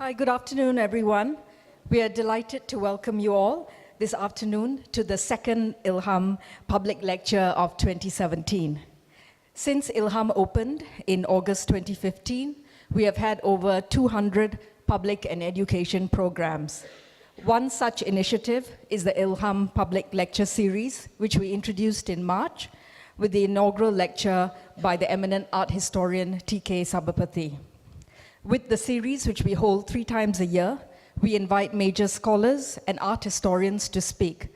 Hi, good afternoon, everyone. We are delighted to welcome you all this afternoon to the second Ilham Public Lecture of 2017. Since Ilham opened in August 2015, we have had over 200 public and education programs. One such initiative is the Ilham Public Lecture Series, which we introduced in March with the inaugural lecture by the eminent art historian T.K. Sabapathy. With the series, which we hold 3 times a year, we invite major scholars and art historians to speak,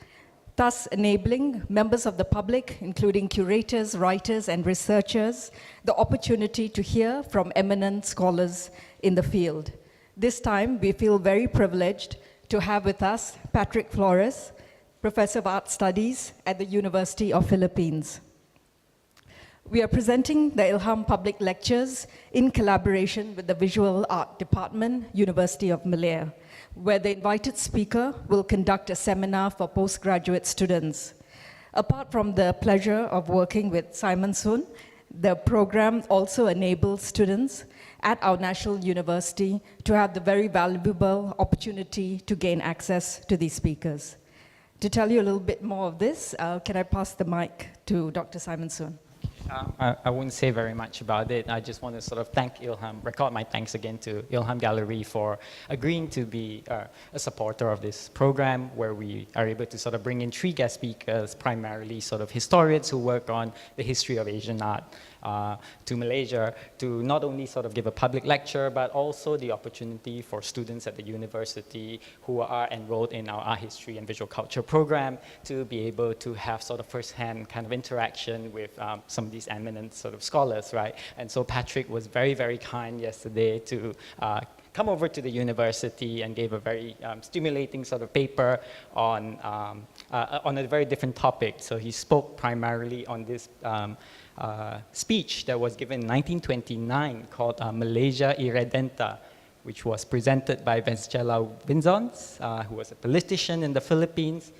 thus enabling members of the public, including curators, writers, and researchers, the opportunity to hear from eminent scholars in the field. This time, we feel very privileged to have with us Patrick Flores, Professor of Art Studies at the University of Philippines. We are presenting the Ilham Public Lectures in collaboration with the Visual Art Department, University of Malaya, where the invited speaker will conduct a seminar for postgraduate students. Apart from the pleasure of working with Simon Sun, the program also enables students at our national university to have the very valuable opportunity to gain access to these speakers. To tell you a little bit more of this, can I pass the mic to Dr. Simon Sun? I wouldn't say very much about it. I just want to sort of thank Ilham, record my thanks again to Ilham Gallery for agreeing to be a supporter of this program, where we are able to sort of bring in 3 guest speakers, primarily sort of historians who work on the history of Asian art to Malaysia, to not only sort of give a public lecture, but also the opportunity for students at the university who are enrolled in our art history and visual culture program to be able to have sort of first-hand kind of interaction with some of these eminent sort of scholars, right? And so Patrick was very, very kind yesterday to come over to the university and gave a very stimulating sort of paper on a very different topic. So he spoke primarily on this speech that was given in 1929 called Malaysia Irredenta, which was presented by Venceslau Vinzons, who was a politician in the Philippines,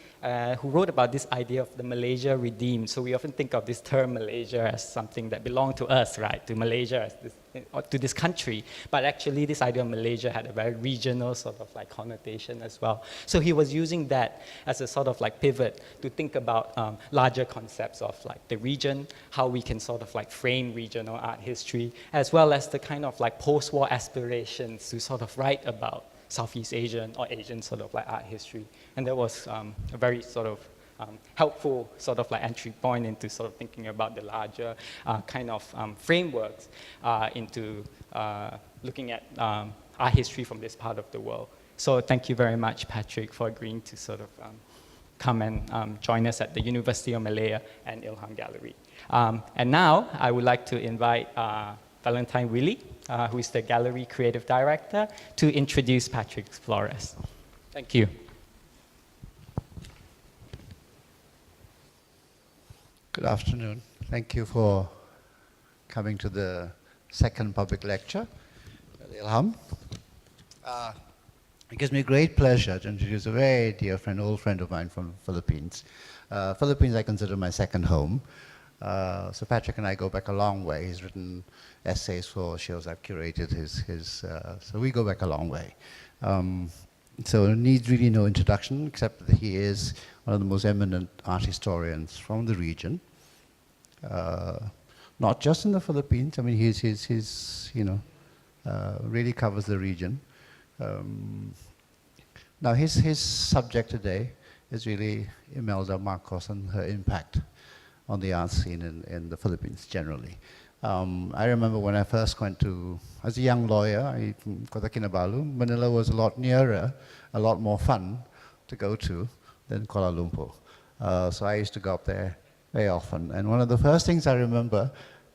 who wrote about this idea of the Malaysia redeemed. So we often think of this term Malaysia as something that belonged to us, right? To Malaysia as this, or to this country. But actually this idea of Malaysia had a very regional sort of like connotation as well. So he was using that as a sort of like pivot to think about larger concepts of like the region, how we can sort of like frame regional art history, as well as the kind of like post-war aspirations to sort of write about Southeast Asian or Asian sort of like art history. And that was a very sort of helpful sort of like entry point into sort of thinking about the larger kind of frameworks into looking at art history from this part of the world. So thank you very much, Patrick, for agreeing to sort of come and join us at the University of Malaya and Ilham Gallery. And now I would like to invite Valentine Willie, who is the Gallery Creative Director, to introduce Patrick Flores. Thank you. Good afternoon. Thank you for coming to the second public lecture at Ilham. It gives me great pleasure to introduce a very dear friend, old friend of mine from Philippines. Philippines I consider my second home. So Patrick and I go back a long way. He's written essays for shows. I've curated his so we go back a long way. So it needs really no introduction, except that he is one of the most eminent art historians from the region. Not just in the Philippines. I mean, he's you know, really covers the region. Now his subject today is really Imelda Marcos and her impact on the art scene in the Philippines generally. I remember when I first went to, as a young lawyer, from Kota Kinabalu, Manila was a lot nearer, a lot more fun to go to than Kuala Lumpur. So I used to go up there very often. And one of the first things I remember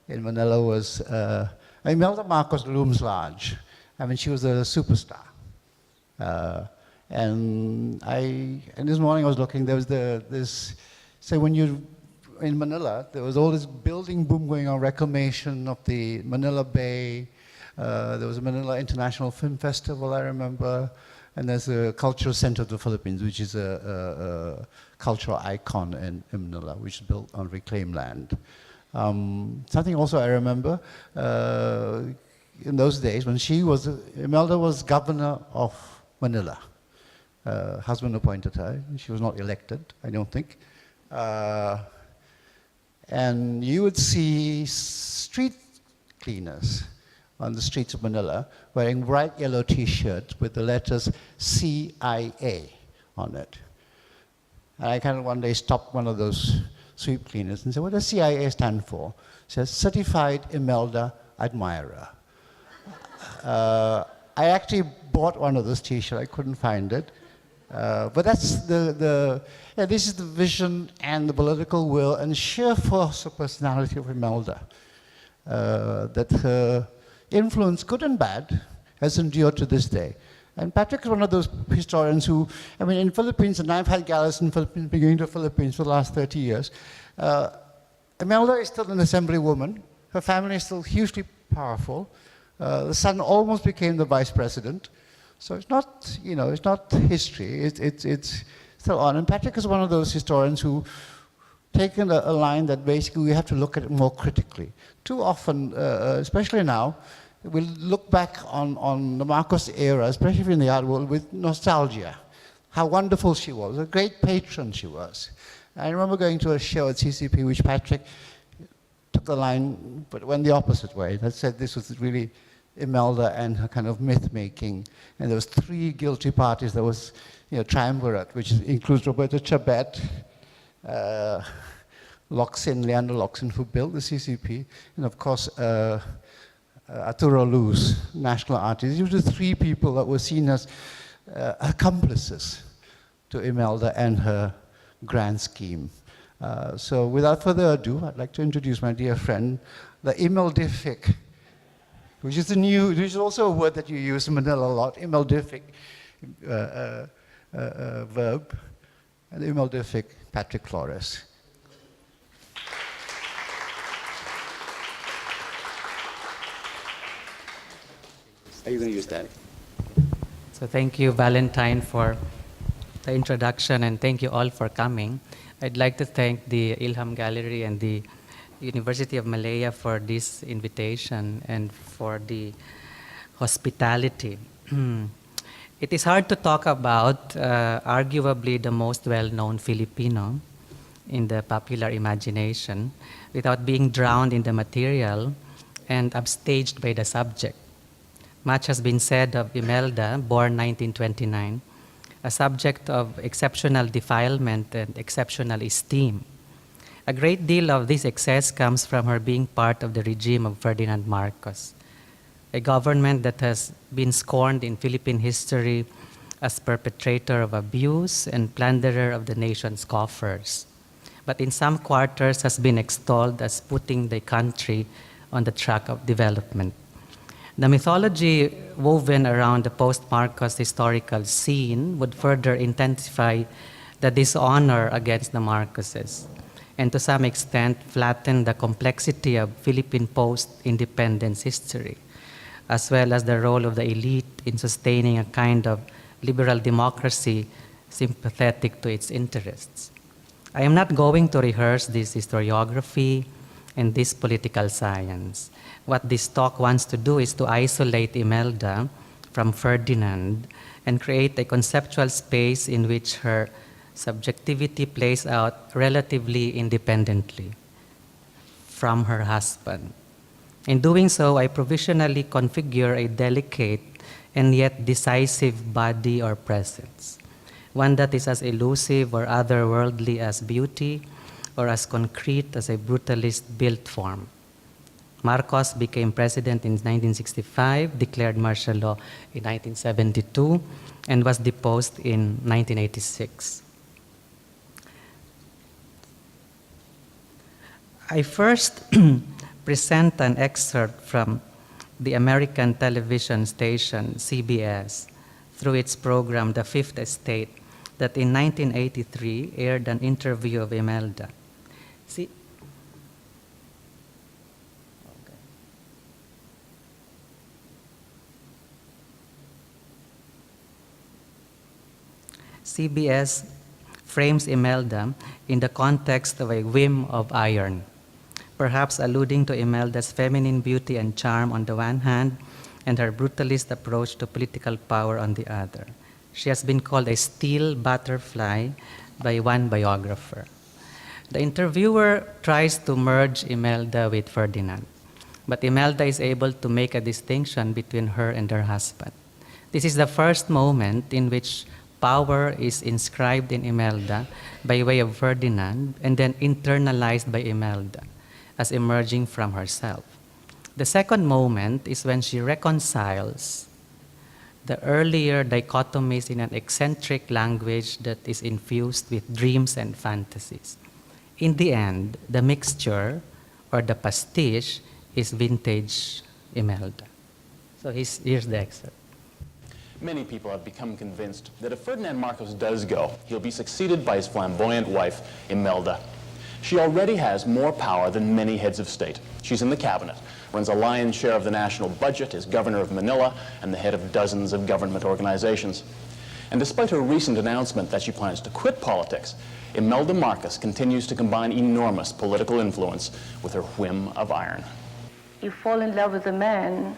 in Manila was, Imelda Marcos looms large. I mean, she was a superstar. And this morning I was looking, there was so when you, in Manila, there was all this building boom going on, reclamation of the Manila Bay. There was a Manila International Film Festival, I remember. And there's a cultural center of the Philippines, which is a cultural icon in Manila, which is built on reclaimed land. Something also I remember, in those days, when Imelda was governor of Manila. Husband appointed her. She was not elected, I don't think. And you would see street cleaners on the streets of Manila wearing bright yellow T-shirts with the letters CIA on it. And I kind of one day stopped one of those sweep cleaners and said, what does CIA stand for? It says, Certified Imelda Admirer. I actually bought one of those T-shirts. I couldn't find it. But that's this is the vision and the political will and sheer force of personality of Imelda. That her influence, good and bad, has endured to this day. And Patrick is one of those historians who, I mean, in Philippines, and I've had galas in Philippines, been going to Philippines for the last 30 years, Imelda is still an assemblywoman. Her family is still hugely powerful. The son almost became the vice president. So it's not, it's not history. It's still on. And Patrick is one of those historians who taken a line that basically we have to look at it more critically. Too often, especially now, we'll look back on the Marcos era, especially in the art world, with nostalgia. How wonderful she was, a great patron she was. I remember going to a show at CCP, which Patrick took the line, but went the opposite way. That said this was really Imelda and her kind of myth-making. And there was 3 guilty parties. There was, triumvirate, which includes Roberto Chabet, Leander Locsin, who built the CCP, and of course, Arturo Luz, national artist. These were the 3 people that were seen as accomplices to Imelda and her grand scheme. So without further ado, I'd like to introduce my dear friend, the Imeldific, which is also a word that you use in Manila a lot, Imeldific verb, and Imeldific Patrick Flores. Are you going to use that? So thank you, Valentine, for the introduction, and thank you all for coming. I'd like to thank the Ilham Gallery and the University of Malaya for this invitation and for the hospitality. It is hard to talk about arguably the most well-known Filipino in the popular imagination without being drowned in the material and upstaged by the subject. Much has been said of Imelda, born 1929, a subject of exceptional defilement and exceptional esteem. A great deal of this excess comes from her being part of the regime of Ferdinand Marcos, a government that has been scorned in Philippine history as perpetrator of abuse and plunderer of the nation's coffers, but in some quarters has been extolled as putting the country on the track of development. The mythology woven around the post-Marcos historical scene would further intensify the dishonor against the Marcoses, and to some extent flatten the complexity of Philippine post-independence history, as well as the role of the elite in sustaining a kind of liberal democracy sympathetic to its interests. I am not going to rehearse this historiography and this political science. What this talk wants to do is to isolate Imelda from Ferdinand and create a conceptual space in which her subjectivity plays out relatively independently from her husband. In doing so, I provisionally configure a delicate and yet decisive body or presence, one that is as elusive or otherworldly as beauty or as concrete as a brutalist built form. Marcos became president in 1965, declared martial law in 1972, and was deposed in 1986. I first present an excerpt from the American television station CBS through its program The Fifth Estate that in 1983 aired an interview of Imelda. CBS frames Imelda in the context of a whim of iron, perhaps alluding to Imelda's feminine beauty and charm on the one hand, and her brutalist approach to political power on the other. She has been called a steel butterfly by one biographer. The interviewer tries to merge Imelda with Ferdinand, but Imelda is able to make a distinction between her and her husband. This is the first moment in which power is inscribed in Imelda by way of Ferdinand and then internalized by Imelda as emerging from herself. The second moment is when she reconciles the earlier dichotomies in an eccentric language that is infused with dreams and fantasies. In the end, the mixture or the pastiche is vintage Imelda. So here's the excerpt. Many people have become convinced that if Ferdinand Marcos does go, he'll be succeeded by his flamboyant wife, Imelda. She already has more power than many heads of state. She's in the cabinet, runs a lion's share of the national budget, is governor of Manila, and the head of dozens of government organizations. And despite her recent announcement that she plans to quit politics, Imelda Marcos continues to combine enormous political influence with her whim of iron. You fall in love with a man,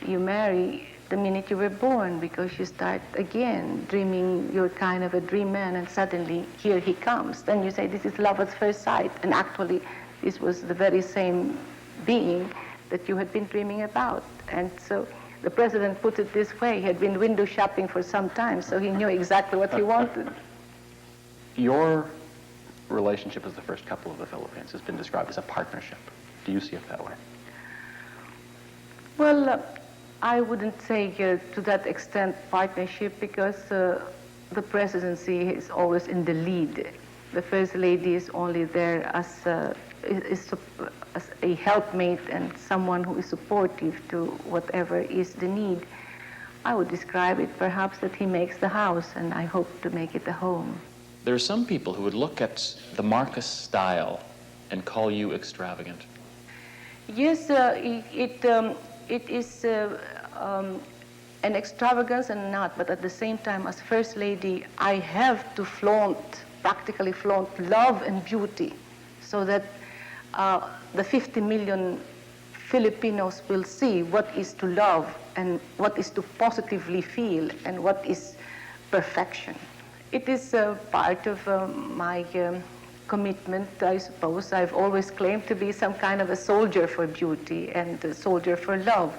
you marry the minute you were born, because you start again dreaming you're kind of a dream man, and suddenly here he comes. Then you say this is love at first sight, and actually this was the very same being that you had been dreaming about. And so the president put it this way: he had been window shopping for some time, so he knew exactly what he wanted. Your relationship as the first couple of the Philippines has been described as a partnership. Do you see it that way? Well, I wouldn't say to that extent partnership, because the presidency is always in the lead. The First Lady is only there as a helpmate and someone who is supportive to whatever is the need. I would describe it perhaps that he makes the house, and I hope to make it a home. There are some people who would look at the Marcos style and call you extravagant. Yes, it is an extravagance and not, but at the same time, as First Lady, I have to practically flaunt love and beauty, so that the 50 million Filipinos will see what is to love and what is to positively feel and what is perfection. It is part of my commitment, I suppose. I've always claimed to be some kind of a soldier for beauty and a soldier for love,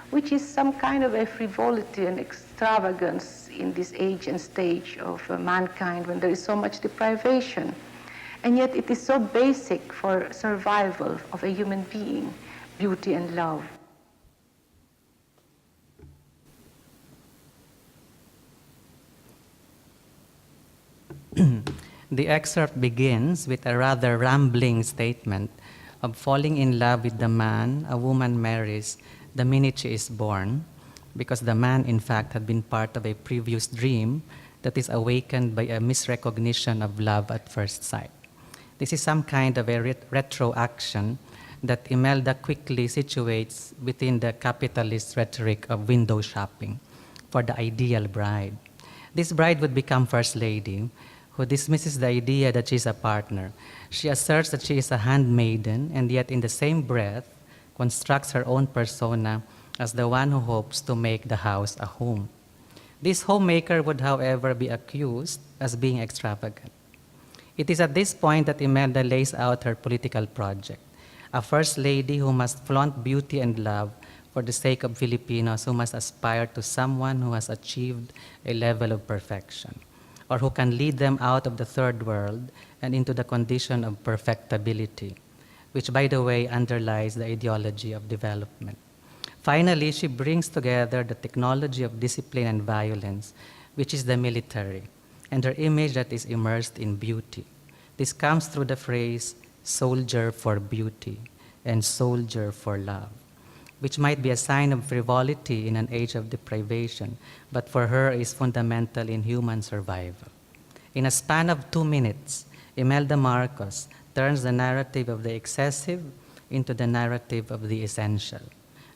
which is some kind of a frivolity and extravagance in this age and stage of mankind when there is so much deprivation. And yet it is so basic for survival of a human being, beauty and love. The excerpt begins with a rather rambling statement of falling in love with the man a woman marries the minute she is born, because the man, in fact, had been part of a previous dream that is awakened by a misrecognition of love at first sight. This is some kind of a retro action that Imelda quickly situates within the capitalist rhetoric of window shopping for the ideal bride. This bride would become First Lady, who dismisses the idea that she is a partner. She asserts that she is a handmaiden, and yet in the same breath constructs her own persona as the one who hopes to make the house a home. This homemaker would, however, be accused as being extravagant. It is at this point that Imelda lays out her political project, a First Lady who must flaunt beauty and love for the sake of Filipinos who must aspire to someone who has achieved a level of perfection, or who can lead them out of the third world and into the condition of perfectibility, which, by the way, underlies the ideology of development. Finally, she brings together the technology of discipline and violence, which is the military, and her image that is immersed in beauty. This comes through the phrase, soldier for beauty and soldier for love, which might be a sign of frivolity in an age of deprivation, but for her is fundamental in human survival. In a span of 2 minutes, Imelda Marcos turns the narrative of the excessive into the narrative of the essential,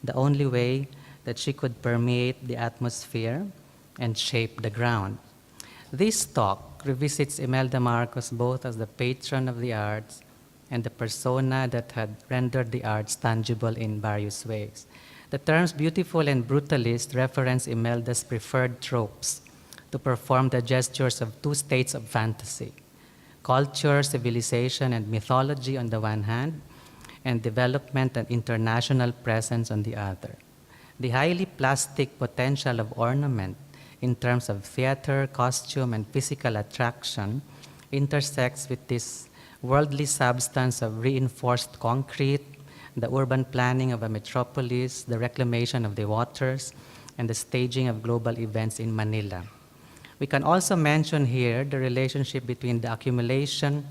the only way that she could permeate the atmosphere and shape the ground. This talk revisits Imelda Marcos both as the patron of the arts and the persona that had rendered the arts tangible in various ways. The terms beautiful and brutalist reference Imelda's preferred tropes to perform the gestures of two states of fantasy: culture, civilization, and mythology on the one hand, and development and international presence on the other. The highly plastic potential of ornament in terms of theater, costume, and physical attraction intersects with this worldly substance of reinforced concrete, the urban planning of a metropolis, the reclamation of the waters, and the staging of global events in Manila. We can also mention here the relationship between the accumulation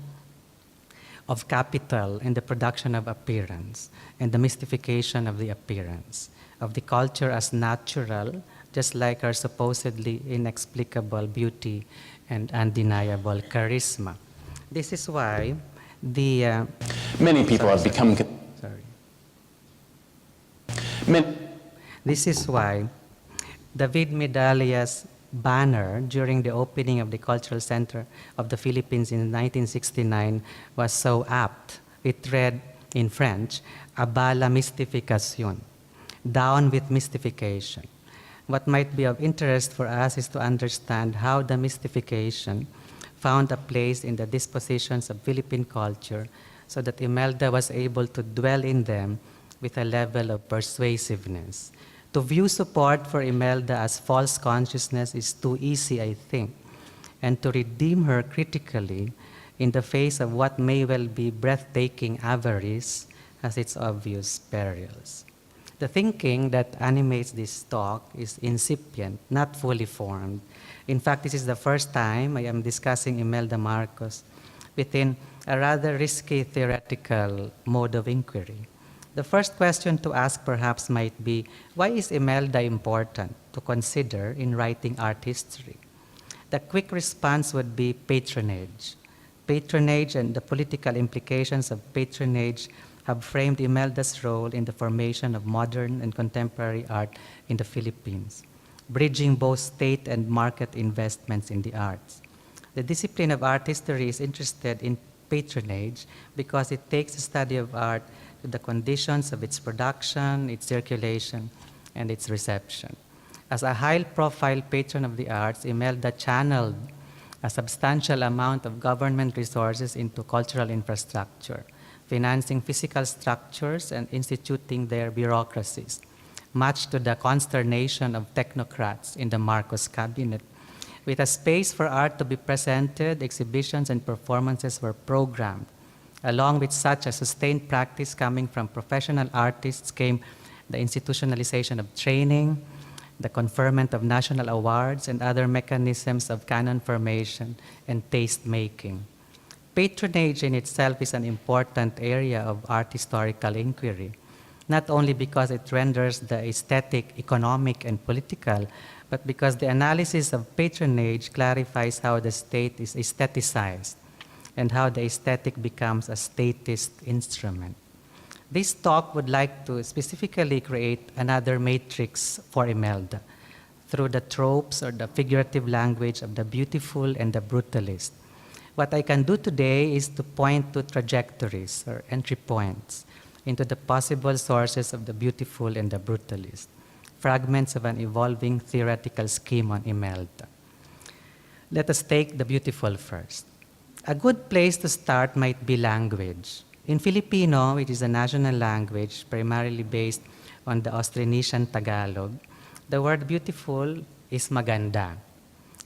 of capital and the production of appearance, and the mystification of the appearance, of the culture as natural, just like our supposedly inexplicable beauty and undeniable charisma. This is why the... Many people have become... Sorry. Many, This is why David Medalia's banner during the opening of the Cultural Center of the Philippines in 1969 was so apt. It read in French, "Abat la mystification," down with mystification. What might be of interest for us is to understand how the mystification found a place in the dispositions of Philippine culture so that Imelda was able to dwell in them with a level of persuasiveness. To view support for Imelda as false consciousness is too easy, I think, and to redeem her critically in the face of what may well be breathtaking avarice has its obvious perils. The thinking that animates this talk is incipient, not fully formed. In fact, this is the first time I am discussing Imelda Marcos within a rather risky theoretical mode of inquiry. The first question to ask perhaps might be, why is Imelda important to consider in writing art history? The quick response would be patronage. Patronage and the political implications of patronage have framed Imelda's role in the formation of modern and contemporary art in the Philippines, bridging both state and market investments in the arts. The discipline of art history is interested in patronage because it takes the study of art to the conditions of its production, its circulation, and its reception. As a high-profile patron of the arts, Imelda channeled a substantial amount of government resources into cultural infrastructure, financing physical structures and instituting their bureaucracies, much to the consternation of technocrats in the Marcos cabinet. With a space for art to be presented, exhibitions and performances were programmed. Along with such a sustained practice coming from professional artists came the institutionalization of training, the conferment of national awards, and other mechanisms of canon formation and taste-making. Patronage in itself is an important area of art historical inquiry, not only because it renders the aesthetic, economic, and political, but because the analysis of patronage clarifies how the state is aestheticized and how the aesthetic becomes a statist instrument. This talk would like to specifically create another matrix for Imelda through the tropes or the figurative language of the beautiful and the brutalist. What I can do today is to point to trajectories or entry points into the possible sources of the beautiful and the brutalist, fragments of an evolving theoretical scheme on Imelda. Let us take the beautiful first. A good place to start might be language. In Filipino, which is a national language primarily based on the Austronesian Tagalog, the word beautiful is maganda.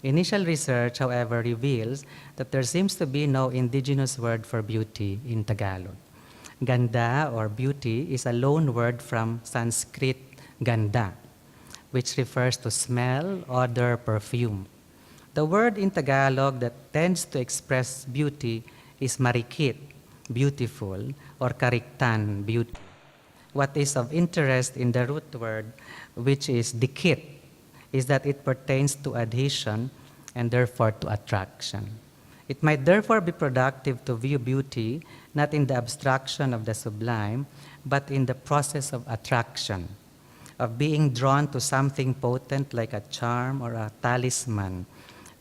Initial research, however, reveals that there seems to be no indigenous word for beauty in Tagalog. Ganda, or beauty, is a loan word from Sanskrit ganda, which refers to smell, odor, perfume. The word in Tagalog that tends to express beauty is marikit, beautiful, or kariktan, beauty. What is of interest in the root word, which is dikit, is that it pertains to adhesion and therefore to attraction. It might therefore be productive to view beauty not in the abstraction of the sublime, but in the process of attraction, of being drawn to something potent like a charm or a talisman,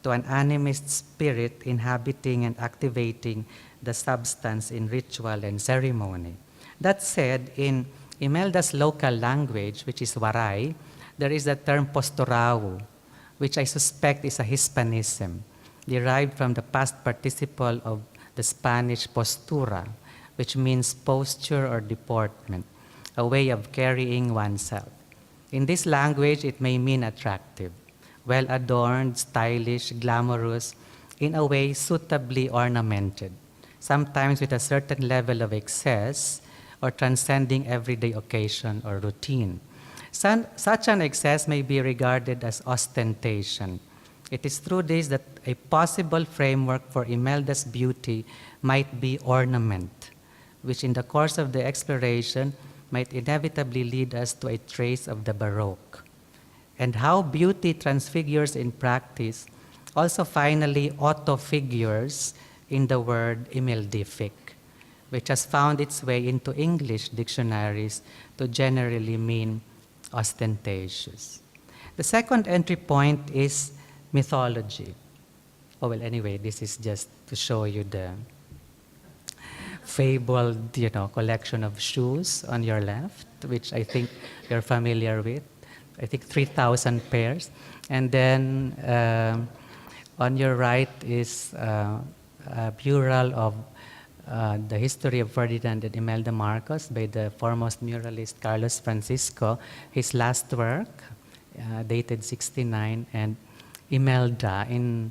to an animist spirit inhabiting and activating the substance in ritual and ceremony. That said, in Imelda's local language, which is Waray, there is the term posturao, which I suspect is a Hispanism, derived from the past participle of the Spanish postura, which means posture or deportment, a way of carrying oneself. In this language, it may mean attractive, well-adorned, stylish, glamorous, in a way suitably ornamented, sometimes with a certain level of excess or transcending everyday occasion or routine. Such an excess may be regarded as ostentation. It is through this that a possible framework for Imelda's beauty might be ornament, which in the course of the exploration might inevitably lead us to a trace of the Baroque. And how beauty transfigures in practice also finally auto-figures in the word imeldific, which has found its way into English dictionaries to generally mean ostentatious. The second entry point is mythology. Oh, well, anyway, this is just to show you the fabled, collection of shoes on your left, which I think you're familiar with. I think 3,000 pairs. And then on your right is a mural of the history of Ferdinand and Imelda Marcos by the foremost muralist Carlos Francisco, his last work, dated 69, and Imelda in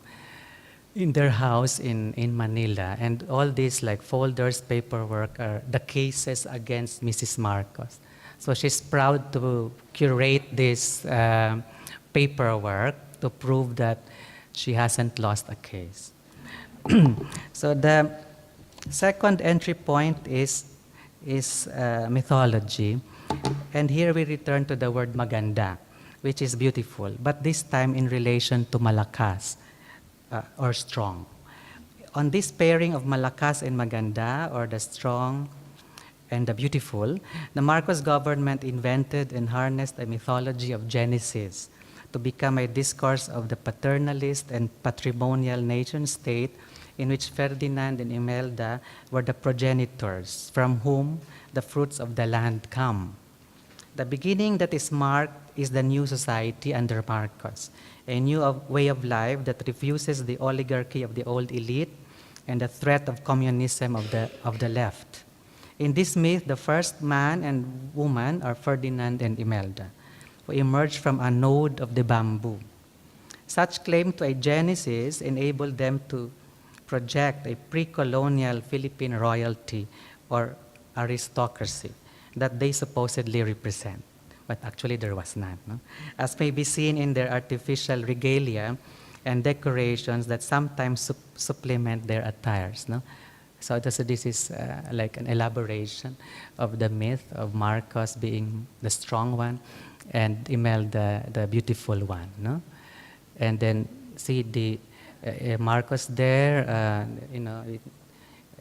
their house in Manila. And all these like folders, paperwork are the cases against Mrs. Marcos. So she's proud to curate this paperwork to prove that she hasn't lost a case. So the second entry point is mythology. And here we return to the word maganda, which is beautiful, but this time in relation to malakas, or strong. On this pairing of malakas and maganda, or the strong and the beautiful, the Marcos government invented and harnessed a mythology of Genesis to become a discourse of the paternalist and patrimonial nation state in which Ferdinand and Imelda were the progenitors from whom the fruits of the land come. The beginning that is marked is the new society under Marcos, a new way of life that refuses the oligarchy of the old elite and the threat of communism of the left. In this myth, the first man and woman are Ferdinand and Imelda, who emerged from a node of the bamboo. Such claim to a genesis enabled them to project a pre-colonial Philippine royalty or aristocracy that they supposedly represent. But actually there was none, no? As may be seen in their artificial regalia and decorations that sometimes supplement their attires. No? So this is like an elaboration of the myth of Marcos being the strong one and Imelda the beautiful one. No? And then see the Marcos there,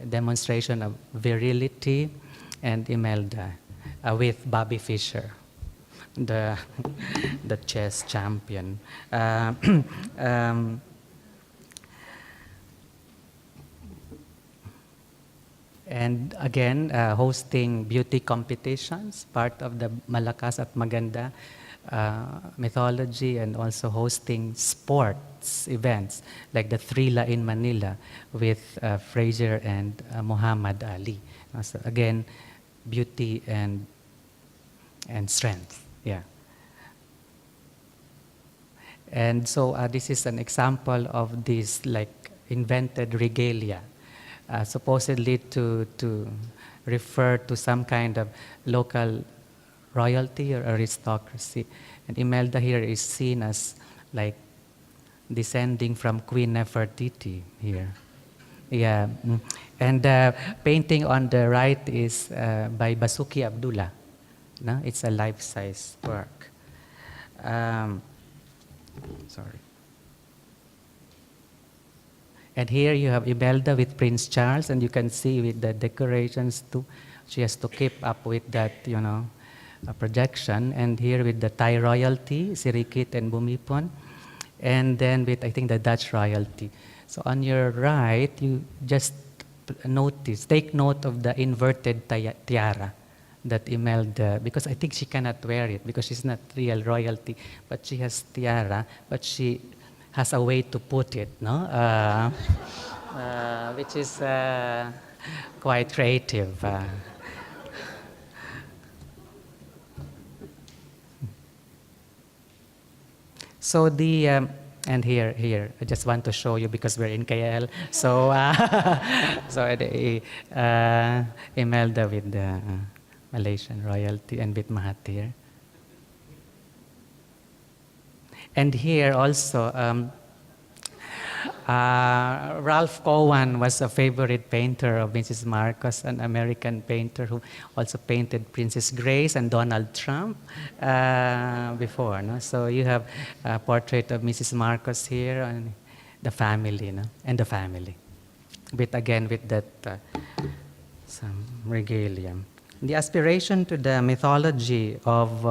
demonstration of virility, and Imelda with Bobby Fischer, the chess champion. And again, hosting beauty competitions, part of the Malakas at Maganda mythology, and also hosting sports events like the Thrilla in Manila with Fraser and Muhammad Ali. So again, beauty and strength. Yeah. And so this is an example of this like invented regalia, supposedly to refer to some kind of local royalty or aristocracy. And Imelda here is seen as like descending from Queen Nefertiti here. Yeah. And the painting on the right is by Basuki Abdullah. No? It's a life-size work. Sorry. And here you have Imelda with Prince Charles, and you can see with the decorations too. She has to keep up with that, a projection. And here with the Thai royalty, Sirikit and Bumipon. and then with, I think, the Dutch royalty. So on your right, you just take note of the inverted tiara that Imelda, because I think she cannot wear it because she's not real royalty, but she has tiara, but she has a way to put it, no? Which is quite creative. So the, and here, I just want to show you because we're in KL. So, so Imelda with the Malaysian royalty and with Mahathir. And here also, Ralph Cowan was a favorite painter of Mrs. Marcos, an American painter who also painted Princess Grace and Donald Trump before. No? So you have a portrait of Mrs. Marcos here and the family, no? And the family. Again, with that some regalia. The aspiration to the mythology of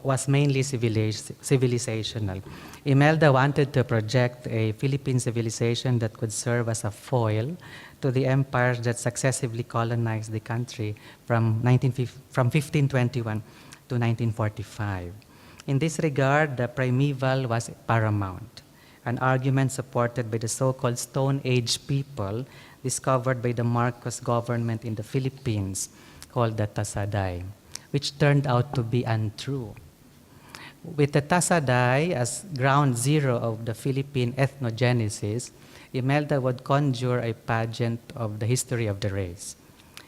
was mainly civilizational. Imelda wanted to project a Philippine civilization that could serve as a foil to the empires that successively colonized the country from 1521 to 1945. In this regard, the primeval was paramount, an argument supported by the so-called Stone Age people discovered by the Marcos government in the Philippines, called the Tasadai, which turned out to be untrue. With the Tasadai as ground zero of the Philippine ethnogenesis, Imelda would conjure a pageant of the history of the race.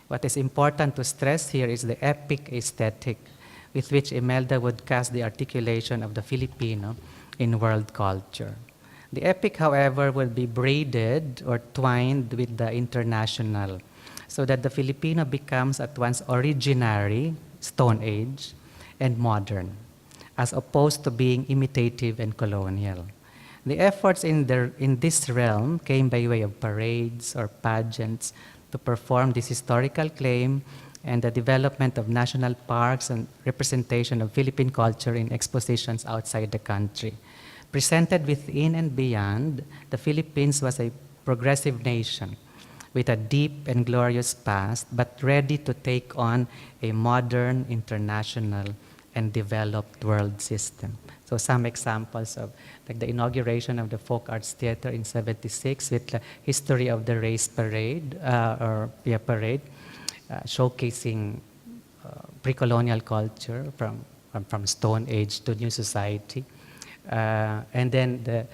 What is important to stress here is the epic aesthetic with which Imelda would cast the articulation of the Filipino in world culture. The epic, however, would be braided or twined with the international, so that the Filipino becomes at once originary, Stone Age, and modern, as opposed to being imitative and colonial. The efforts in this realm came by way of parades or pageants to perform this historical claim and the development of national parks and representation of Philippine culture in expositions outside the country. Presented within and beyond, the Philippines was a progressive nation with a deep and glorious past, but ready to take on a modern, international, and developed world system. So some examples of like the inauguration of the Folk Arts Theater in '76 with the History of the Race parade, showcasing pre-colonial culture from Stone Age to New Society. And then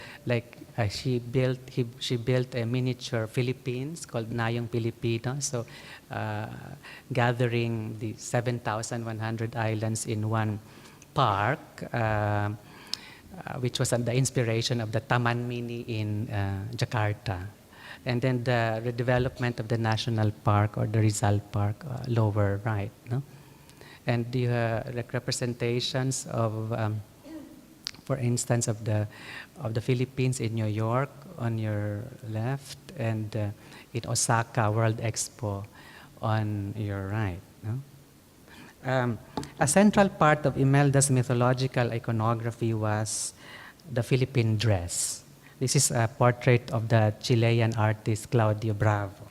she built a miniature Philippines called Nayong Pilipino. So gathering the 7,100 islands in one park, which was the inspiration of the Taman Mini in Jakarta. And then the redevelopment of the national park or the Rizal Park, lower right. No? And the representations of for instance, of the Philippines in New York on your left, and in Osaka World Expo on your right. No? A central part of Imelda's mythological iconography was the Philippine dress. This is a portrait of the Chilean artist Claudio Bravo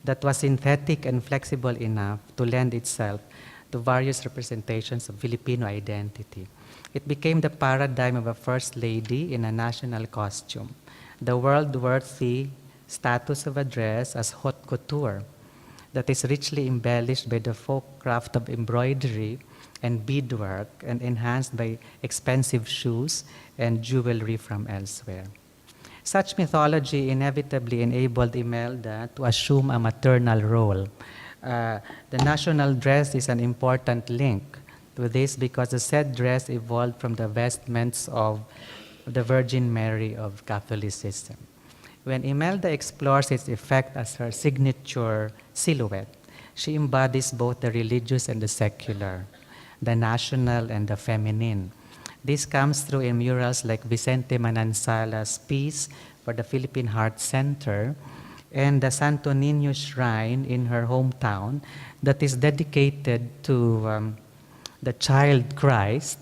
that was synthetic and flexible enough to lend itself to various representations of Filipino identity. It became the paradigm of a first lady in a national costume, the world-worthy status of a dress as haute couture that is richly embellished by the folk craft of embroidery and beadwork and enhanced by expensive shoes and jewelry from elsewhere. Such mythology inevitably enabled Imelda to assume a maternal role. The national dress is an important link to this because the said dress evolved from the vestments of the Virgin Mary of Catholicism. When Imelda explores its effect as her signature silhouette, she embodies both the religious and the secular, the national and the feminine. This comes through in murals like Vicente Manansala's piece for the Philippine Heart Center and the Santo Niño Shrine in her hometown that is dedicated to the child Christ,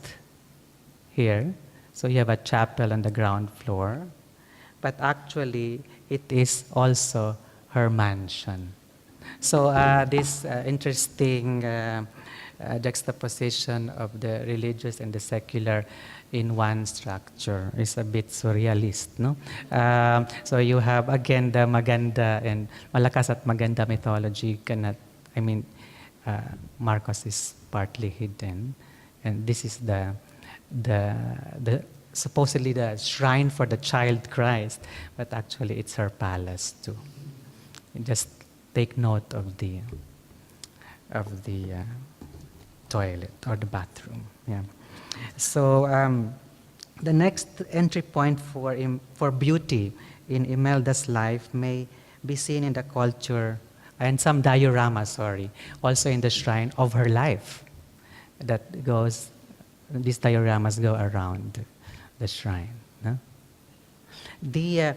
here. So you have a chapel on the ground floor, but actually it is also her mansion. So this interesting juxtaposition of the religious and the secular in one structure is a bit surrealist, no? So you have again the maganda and malakas at maganda mythology cannot, I mean, Marcos is partly hidden, and this is the supposedly the shrine for the child Christ, but actually it's her palace too. Just take note of the toilet or the bathroom. Yeah. So the next entry point for beauty in Imelda's life may be seen in the culture and some dioramas, also in the shrine of her life. That goes, these dioramas go around the shrine. No? The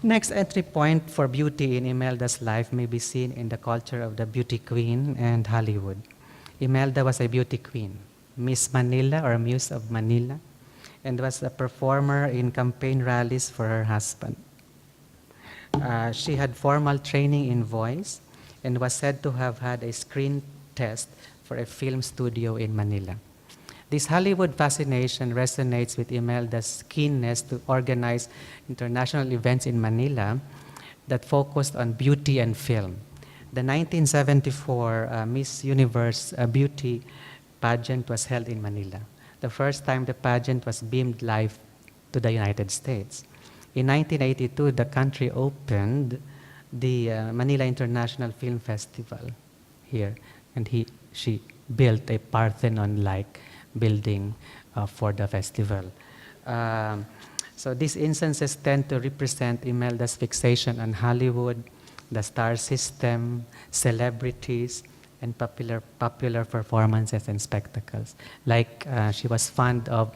next entry point for beauty in Imelda's life may be seen in the culture of the beauty queen and Hollywood. Imelda was a beauty queen, Miss Manila or Muse of Manila, and was a performer in campaign rallies for her husband. She had formal training in voice and was said to have had a screen test for a film studio in Manila. This Hollywood fascination resonates with Imelda's keenness to organize international events in Manila that focused on beauty and film. The 1974 Miss Universe beauty pageant was held in Manila, the first time the pageant was beamed live to the United States. In 1982, the country opened the Manila International Film Festival here, and she built a Parthenon-like building for the festival. So these instances tend to represent Imelda's fixation on Hollywood, the star system, celebrities, and popular performances and spectacles. Like she was fond of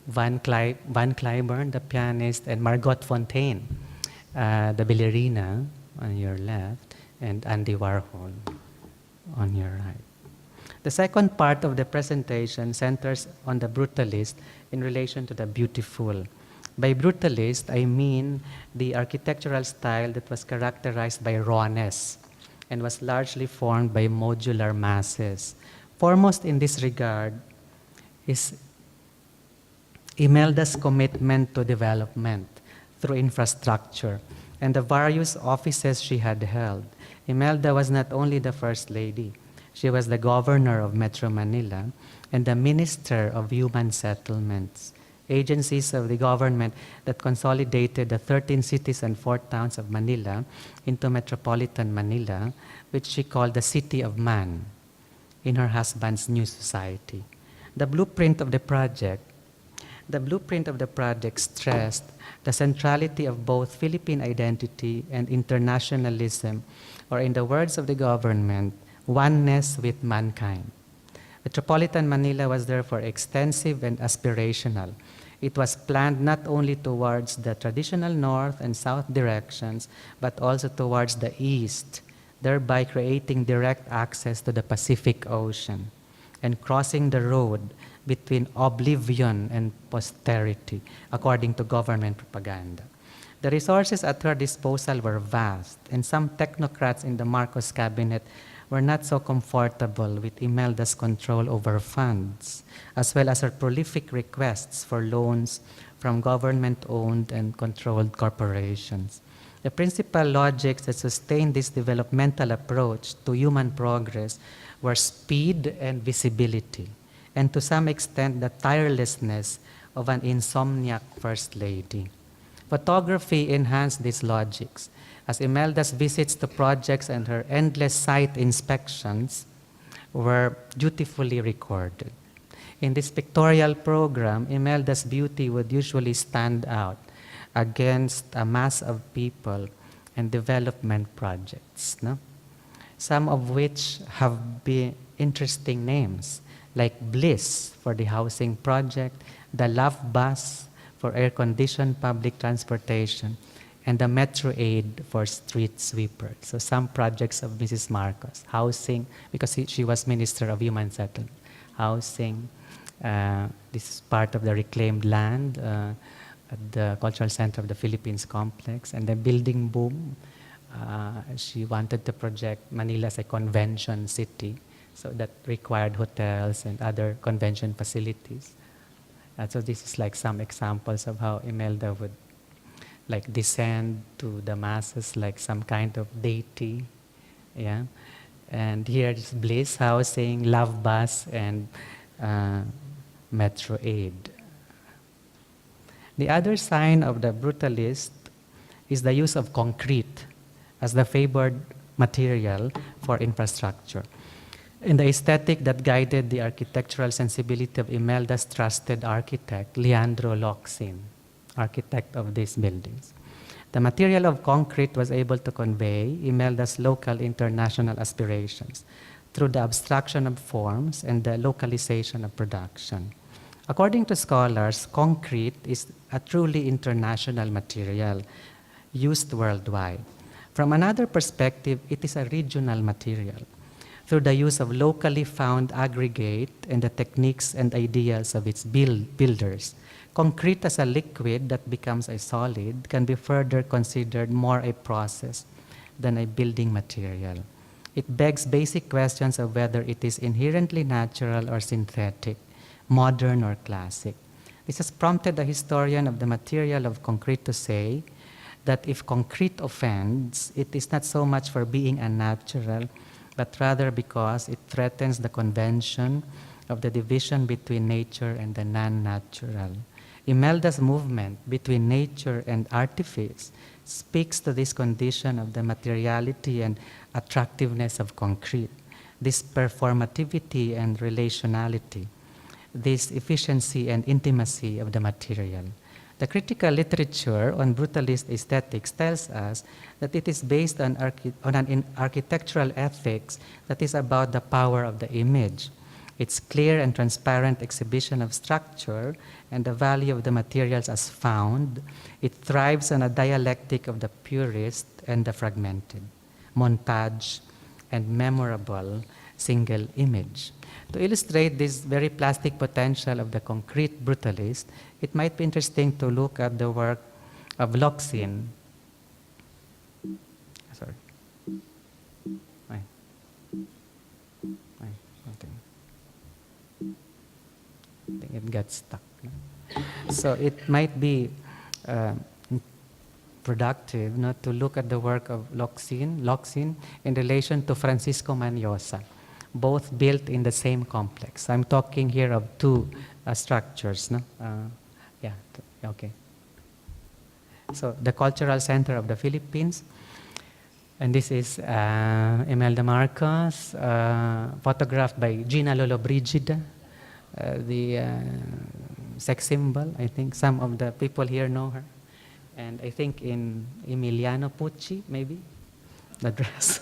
Van Cliburn, the pianist, and Margot Fonteyn, the ballerina on your left, and Andy Warhol on your right. The second part of the presentation centers on the brutalist in relation to the beautiful. By brutalist, I mean the architectural style that was characterized by rawness and was largely formed by modular masses. Foremost in this regard is Imelda's commitment to development through infrastructure and the various offices she had held. Imelda was not only the First Lady, she was the governor of Metro Manila and the Minister of Human Settlements, agencies of the government that consolidated the 13 cities and 4 towns of Manila into metropolitan Manila, which she called the City of Man, in her husband's new society. The blueprint of the project stressed the centrality of both Philippine identity and internationalism, or in the words of the government, oneness with mankind. Metropolitan Manila was therefore extensive and aspirational. It was planned not only towards the traditional north and south directions, but also towards the east, thereby creating direct access to the Pacific Ocean and crossing the road between oblivion and posterity, according to government propaganda. The resources at her disposal were vast, and some technocrats in the Marcos cabinet were not so comfortable with Imelda's control over funds, as well as her prolific requests for loans from government-owned and controlled corporations. The principal logics that sustained this developmental approach to human progress were speed and visibility, and to some extent the tirelessness of an insomniac First Lady. Photography enhanced these logics, as Imelda's visits to projects and her endless site inspections were dutifully recorded. In this pictorial program, Imelda's beauty would usually stand out against a mass of people and development projects, no? Some of which have been interesting names, like Bliss for the housing project, the Love Bus for air-conditioned public transportation, and the Metro Aid for street sweepers. So some projects of Mrs. Marcos, housing, because she was Minister of Human Settlement, housing, This is part of the reclaimed land at the Cultural Center of the Philippines complex. And the building boom, she wanted to project Manila as a convention city, so that required hotels and other convention facilities. So this is like some examples of how Imelda would like descend to the masses like some kind of deity. Yeah. And here is Bliss housing, Love Bus, and Metro Aid. The other sign of the brutalist is the use of concrete as the favored material for infrastructure. In the aesthetic that guided the architectural sensibility of Imelda's trusted architect, Leandro Locsin, architect of these buildings. The material of concrete was able to convey Imelda's local international aspirations through the abstraction of forms and the localization of production. According to scholars, concrete is a truly international material used worldwide. From another perspective, it is a regional material. Through the use of locally found aggregate and the techniques and ideas of its builders, concrete as a liquid that becomes a solid can be further considered more a process than a building material. It begs basic questions of whether it is inherently natural or synthetic, modern or classic. This has prompted the historian of the material of concrete to say that if concrete offends, it is not so much for being unnatural, but rather because it threatens the convention of the division between nature and the non-natural. Imelda's movement between nature and artifice speaks to this condition of the materiality and attractiveness of concrete, this performativity and relationality, this efficiency and intimacy of the material. The critical literature on brutalist aesthetics tells us that it is based on an architectural ethics that is about the power of the image, its clear and transparent exhibition of structure, and the value of the materials as found. It thrives on a dialectic of the purist and the fragmented, montage and memorable single image. To illustrate this very plastic potential of the concrete brutalist, it might be interesting to look at the work of Locsin. Sorry. Okay. I think it got stuck. So it might be productive not to look at the work of Locsin in relation to Francisco Manyosa, both built in the same complex. I'm talking here of two structures. No? Okay. So the Cultural Center of the Philippines, and this is Imelda Marcos, photographed by Gina Lollobrigida, the sex symbol. I think some of the people here know her. And I think in Emiliano Pucci, maybe, the dress.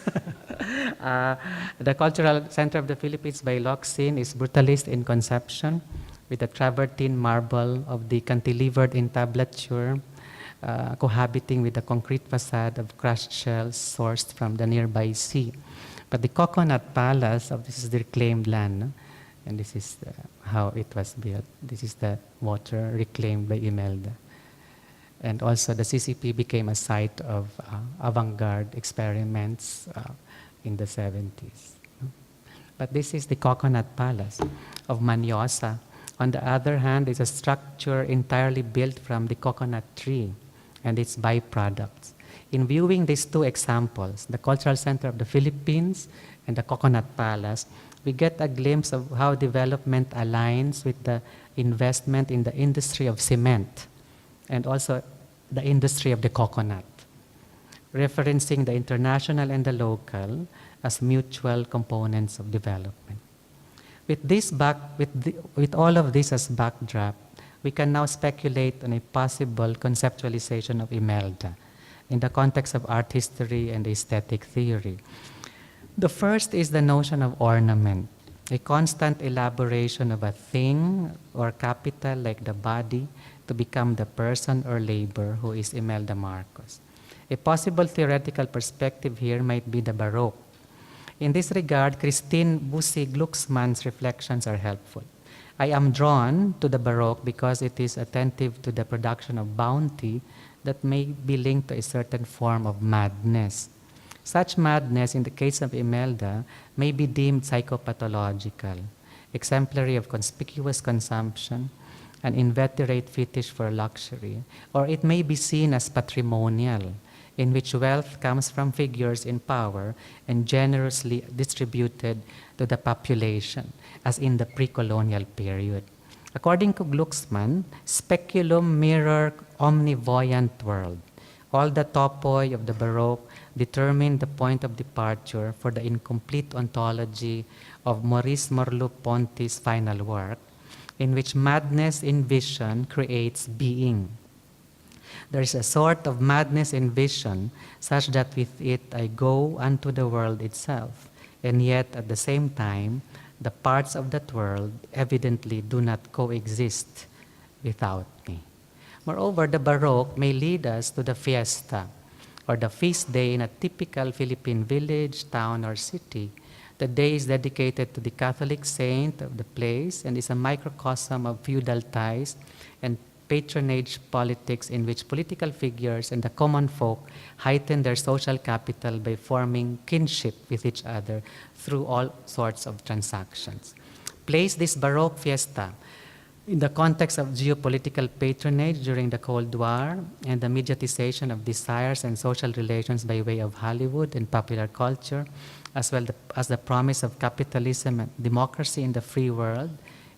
The Cultural Center of the Philippines by Locsin is brutalist in conception, with the travertine marble of the cantilevered entablature cohabiting with the concrete facade of crushed shells sourced from the nearby sea. But the coconut palace of this is the reclaimed land, no? And this is how it was built. This is the water reclaimed by Imelda. And also the CCP became a site of avant-garde experiments in the 70s. But this is the Coconut Palace of Manyosa. On the other hand, is a structure entirely built from the coconut tree and its byproducts. In viewing these two examples, the Cultural Center of the Philippines and the Coconut Palace, we get a glimpse of how development aligns with the investment in the industry of cement and also the industry of the coconut, referencing the international and the local as mutual components of development. With all of this as backdrop, we can now speculate on a possible conceptualization of Imelda in the context of art history and aesthetic theory. The first is the notion of ornament, a constant elaboration of a thing or capital like the body to become the person or labor who is Imelda Marcos. A possible theoretical perspective here might be the Baroque. In this regard, Christine Bussy-Glucksmann's reflections are helpful. I am drawn to the Baroque because it is attentive to the production of bounty that may be linked to a certain form of madness. Such madness, in the case of Imelda, may be deemed psychopathological, exemplary of conspicuous consumption, an inveterate fetish for luxury, or it may be seen as patrimonial, in which wealth comes from figures in power and generously distributed to the population, as in the pre-colonial period. According to Glucksmann, speculum mirror omnivoyant world. All the topoi of the Baroque determine the point of departure for the incomplete ontology of Maurice Merleau-Ponty's final work, in which madness in vision creates being. There is a sort of madness in vision such that with it I go unto the world itself, and yet at the same time the parts of that world evidently do not coexist without me. Moreover, the Baroque may lead us to the fiesta, or the feast day in a typical Philippine village, town, or city. The day is dedicated to the Catholic saint of the place and is a microcosm of feudal ties and patronage politics in which political figures and the common folk heighten their social capital by forming kinship with each other through all sorts of transactions. Place this Baroque fiesta in the context of geopolitical patronage during the Cold War and the mediatization of desires and social relations by way of Hollywood and popular culture, as well as the promise of capitalism and democracy in the free world,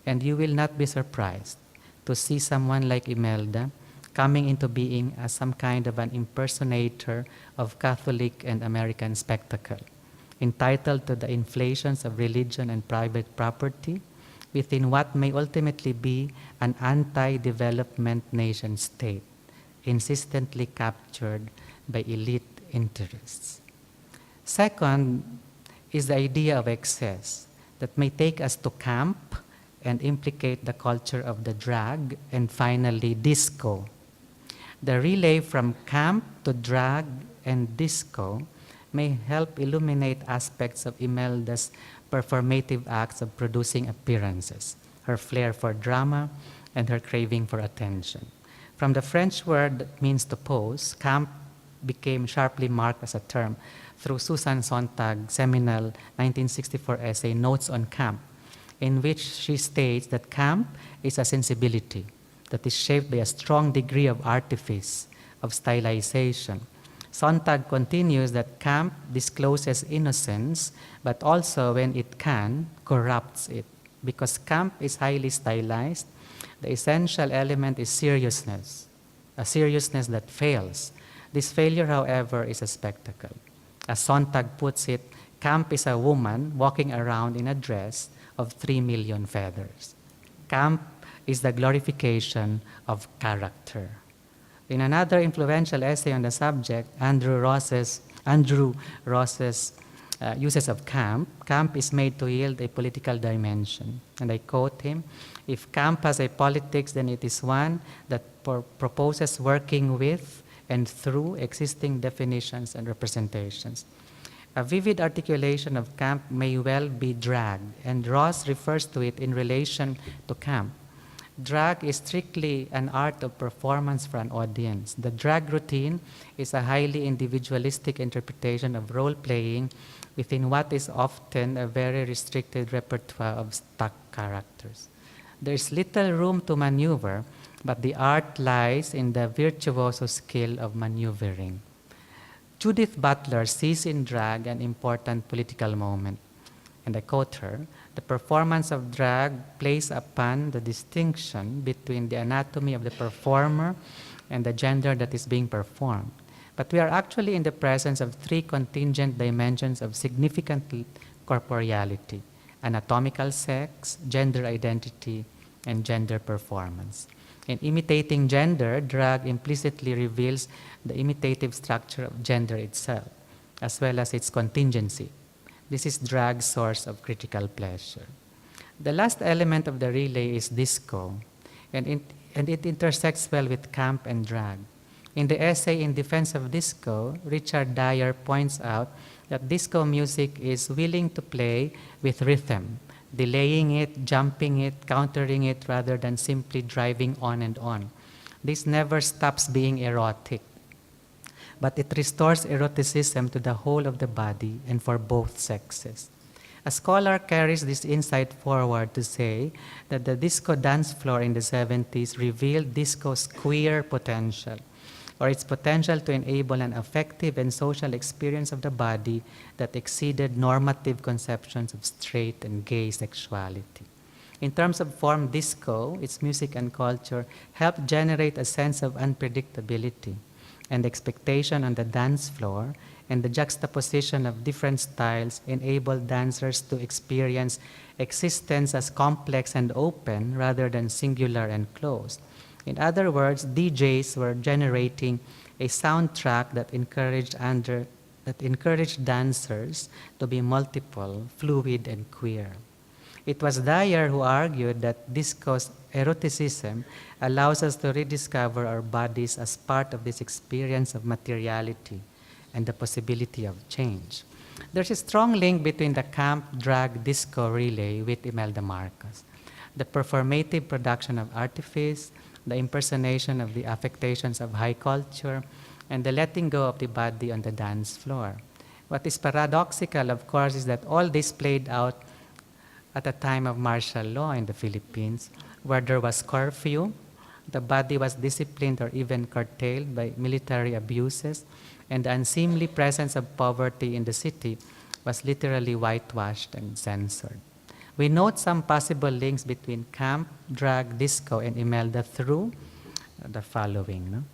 and you will not be surprised to see someone like Imelda coming into being as some kind of an impersonator of Catholic and American spectacle, entitled to the inflations of religion and private property within what may ultimately be an anti-development nation state, insistently captured by elite interests. Second is the idea of excess that may take us to camp and implicate the culture of the drag, and finally disco. The relay from camp to drag and disco may help illuminate aspects of Imelda's performative acts of producing appearances, her flair for drama, and her craving for attention. From the French word that means to pose, camp became sharply marked as a term through Susan Sontag's seminal 1964 essay, Notes on Camp, in which she states that camp is a sensibility that is shaped by a strong degree of artifice, of stylization. Sontag continues that camp discloses innocence, but also, when it can, corrupts it. Because camp is highly stylized, the essential element is seriousness, a seriousness that fails. This failure, however, is a spectacle. As Sontag puts it, camp is a woman walking around in a dress of 3 million feathers. Camp is the glorification of character. In another influential essay on the subject, Andrew Ross's uses of camp is made to yield a political dimension. And I quote him, "If camp has a politics, then it is one that proposes working with and through existing definitions and representations." A vivid articulation of camp may well be drag, and Ross refers to it in relation to camp. Drag is strictly an art of performance for an audience. The drag routine is a highly individualistic interpretation of role-playing within what is often a very restricted repertoire of stock characters. There is little room to maneuver, but the art lies in the virtuoso skill of maneuvering. Judith Butler sees in drag an important political moment, and I quote her, "The performance of drag plays upon the distinction between the anatomy of the performer and the gender that is being performed. But we are actually in the presence of 3 contingent dimensions of significant corporeality: anatomical sex, gender identity, and gender performance. In imitating gender, drag implicitly reveals the imitative structure of gender itself, as well as its contingency. This is drag's source of critical pleasure." The last element of the relay is disco, and it intersects well with camp and drag. In the essay In Defense of Disco, Richard Dyer points out that disco music is willing to play with rhythm, delaying it, jumping it, countering it, rather than simply driving on and on. This never stops being erotic, but it restores eroticism to the whole of the body and for both sexes. A scholar carries this insight forward to say that the disco dance floor in the 70s revealed disco's queer potential, or its potential to enable an affective and social experience of the body that exceeded normative conceptions of straight and gay sexuality. In terms of form, disco, its music and culture, helped generate a sense of unpredictability and expectation on the dance floor, and the juxtaposition of different styles enabled dancers to experience existence as complex and open rather than singular and closed. In other words, DJs were generating a soundtrack that encouraged dancers to be multiple, fluid, and queer. It was Dyer who argued that disco's eroticism allows us to rediscover our bodies as part of this experience of materiality and the possibility of change. There's a strong link between the camp drag disco relay with Imelda Marcos, the performative production of artifice, the impersonation of the affectations of high culture, and the letting go of the body on the dance floor. What is paradoxical, of course, is that all this played out at a time of martial law in the Philippines, where there was curfew, the body was disciplined or even curtailed by military abuses, and the unseemly presence of poverty in the city was literally whitewashed and censored. We note some possible links between camp, drag, disco, and Imelda through the following. No?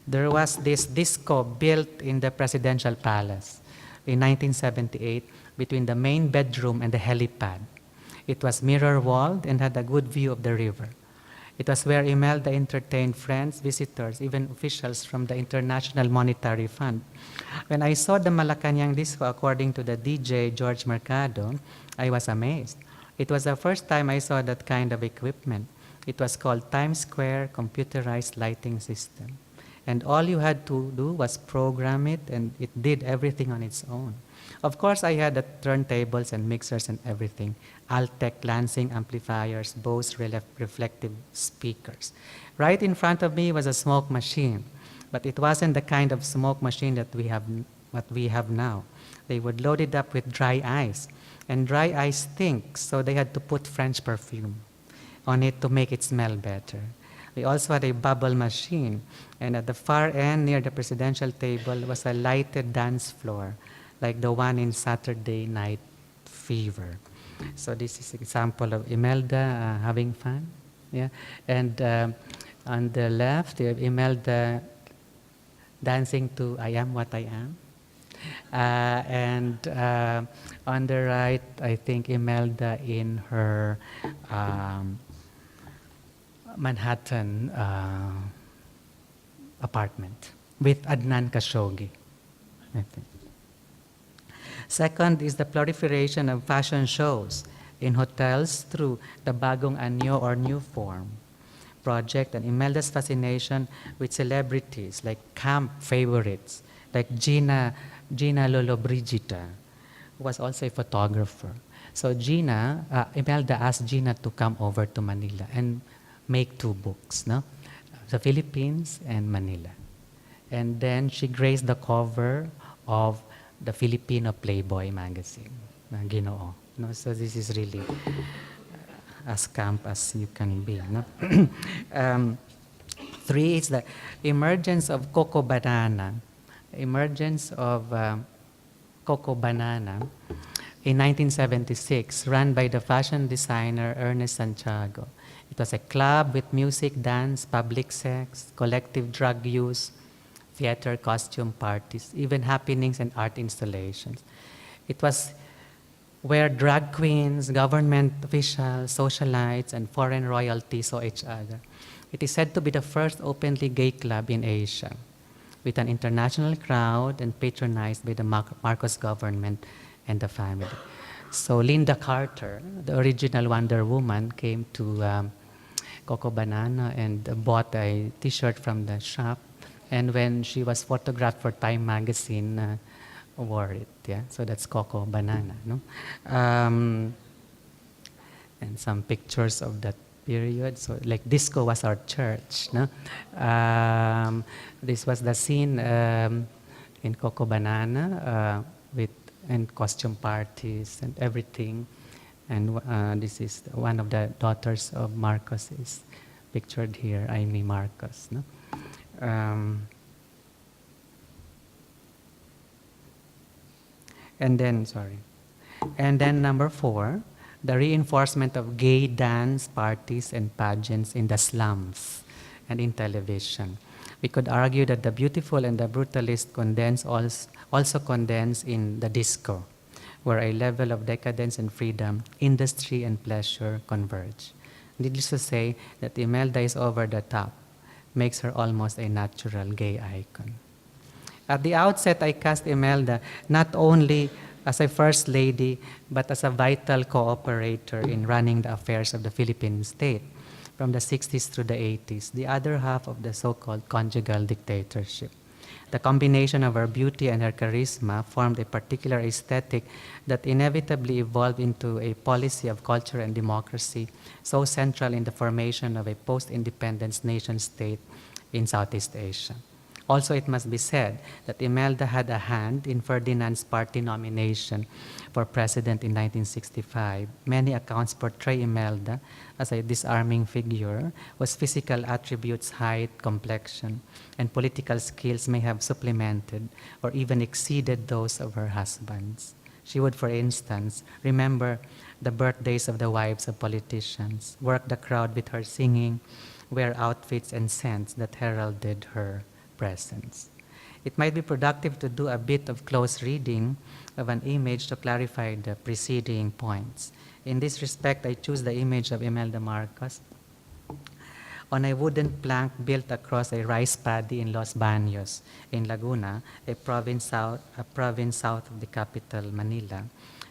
There was this disco built in the presidential palace in 1978 between the main bedroom and the helipad. It was mirror-walled and had a good view of the river. It was where Imelda entertained friends, visitors, even officials from the International Monetary Fund. When I saw the Malacanang disco according to the DJ George Mercado, I was amazed. It was the first time I saw that kind of equipment. It was called Times Square Computerized Lighting System. And all you had to do was program it, and it did everything on its own. Of course, I had the turntables and mixers and everything, Altec Lansing amplifiers, Bose reflective speakers. Right in front of me was a smoke machine, but it wasn't the kind of smoke machine that we have now. They would load it up with dry ice, and dry ice stinks, so they had to put French perfume on it to make it smell better. We also had a bubble machine, and at the far end near the presidential table was a lighted dance floor, like the one in Saturday Night Fever. So this is an example of Imelda having fun. Yeah? And on the left, you have Imelda dancing to I Am What I Am. And on the right, I think Imelda in her Manhattan apartment with Adnan Khashoggi, I think. Second is the proliferation of fashion shows in hotels through the Bagong Anyo or New Form project, and Imelda's fascination with celebrities like camp favorites like Gina Lollobrigida, who was also a photographer. So Imelda asked Gina to come over to Manila and make 2 books, no? The Philippines and Manila. And then she graced the cover of the Filipino Playboy magazine, Ginoo. No? So this is really as camp as you can be. No? 3 is the emergence of Coco Banana. Emergence of Coco Banana in 1976, run by the fashion designer Ernest Santiago. It was a club with music, dance, public sex, collective drug use, theater, costume parties, even happenings and art installations. It was where drag queens, government officials, socialites, and foreign royalty saw each other. It is said to be the first openly gay club in Asia, with an international crowd and patronized by the Marcos government and the family. So Linda Carter, the original Wonder Woman, came to Coco Banana and bought a t-shirt from the shop. And when she was photographed for Time magazine, wore it. Yeah, so that's Coco Banana. No? and some pictures of that period. So like disco was our church. No? This was the scene in Coco Banana with and costume parties and everything. And this is one of the daughters of Marcos is pictured here, Amy Marcos. No? And then number 4, the reinforcement of gay dance parties and pageants in the slums and in television. We could argue that the beautiful and the brutalist also condense in the disco, where a level of decadence and freedom, industry and pleasure converge. Needless to say that Imelda is over the top, makes her almost a natural gay icon. At the outset, I cast Imelda not only as a first lady, but as a vital cooperator in running the affairs of the Philippine state from the 60s through the 80s, the other half of the so-called conjugal dictatorship. The combination of her beauty and her charisma formed a particular aesthetic that inevitably evolved into a policy of culture and democracy so central in the formation of a post-independence nation-state in Southeast Asia. Also, it must be said that Imelda had a hand in Ferdinand's party nomination for president in 1965. Many accounts portray Imelda as a disarming figure, whose physical attributes, height, complexion, and political skills may have supplemented or even exceeded those of her husbands. She would, for instance, remember the birthdays of the wives of politicians, work the crowd with her singing, wear outfits and scents that heralded her presence. It might be productive to do a bit of close reading of an image to clarify the preceding points. In this respect, I choose the image of Imelda Marcos on a wooden plank built across a rice paddy in Los Baños in Laguna, a province south of the capital, Manila.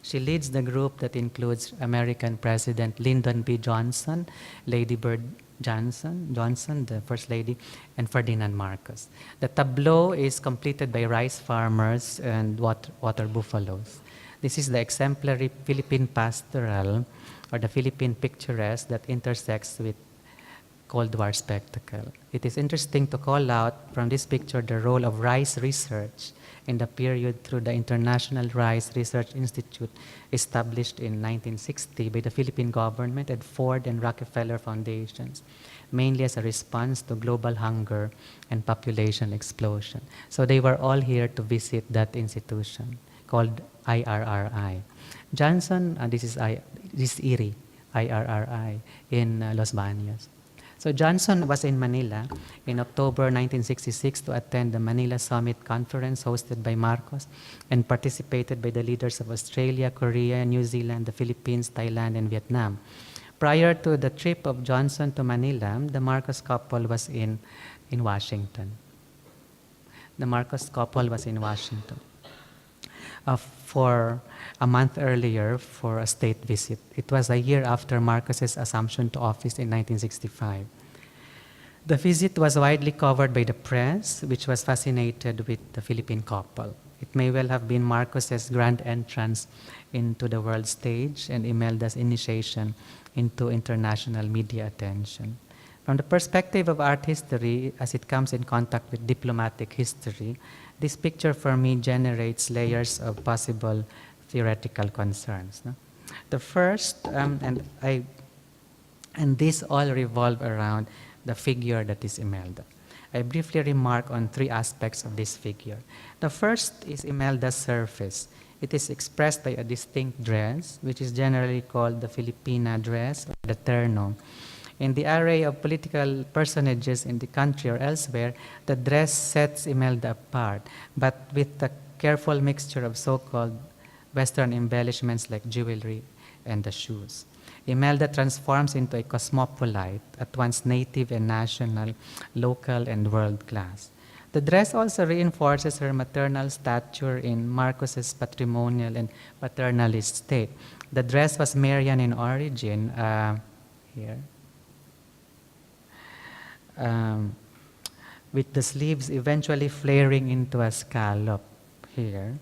She leads the group that includes American President Lyndon B. Johnson, Lady Bird Johnson, the First Lady, and Ferdinand Marcos. The tableau is completed by rice farmers and water buffaloes. This is the exemplary Philippine pastoral, or the Philippine picturesque that intersects with Cold War spectacle. It is interesting to call out from this picture the role of rice research in the period through the International Rice Research Institute established in 1960 by the Philippine government and Ford and Rockefeller foundations, mainly as a response to global hunger and population explosion. So they were all here to visit that institution called IRRI. Johnson, this is IRRI in Los Baños. So Johnson was in Manila in October 1966 to attend the Manila Summit Conference hosted by Marcos and participated by the leaders of Australia, Korea, New Zealand, the Philippines, Thailand, and Vietnam. Prior to the trip of Johnson to Manila, the Marcos couple was in Washington. The Marcos couple was in Washington for a month earlier for a state visit. It was a year after Marcos's assumption to office in 1965. The visit was widely covered by the press, which was fascinated with the Philippine couple. It may well have been Marcos's grand entrance into the world stage and Imelda's initiation into international media attention. From the perspective of art history, as it comes in contact with diplomatic history, this picture for me generates layers of possible theoretical concerns. No? The first, and these all revolve around the figure that is Imelda. I briefly remark on 3 aspects of this figure. The first is Imelda's surface. It is expressed by a distinct dress, which is generally called the Filipina dress or the terno. In the array of political personages in the country or elsewhere, the dress sets Imelda apart, but with the careful mixture of so-called Western embellishments like jewelry and the shoes. Imelda transforms into a cosmopolite, at once native and national, local and world class. The dress also reinforces her maternal stature in Marcos's patrimonial and paternalist state. The dress was Marian in origin, here. With the sleeves eventually flaring into a scallop here.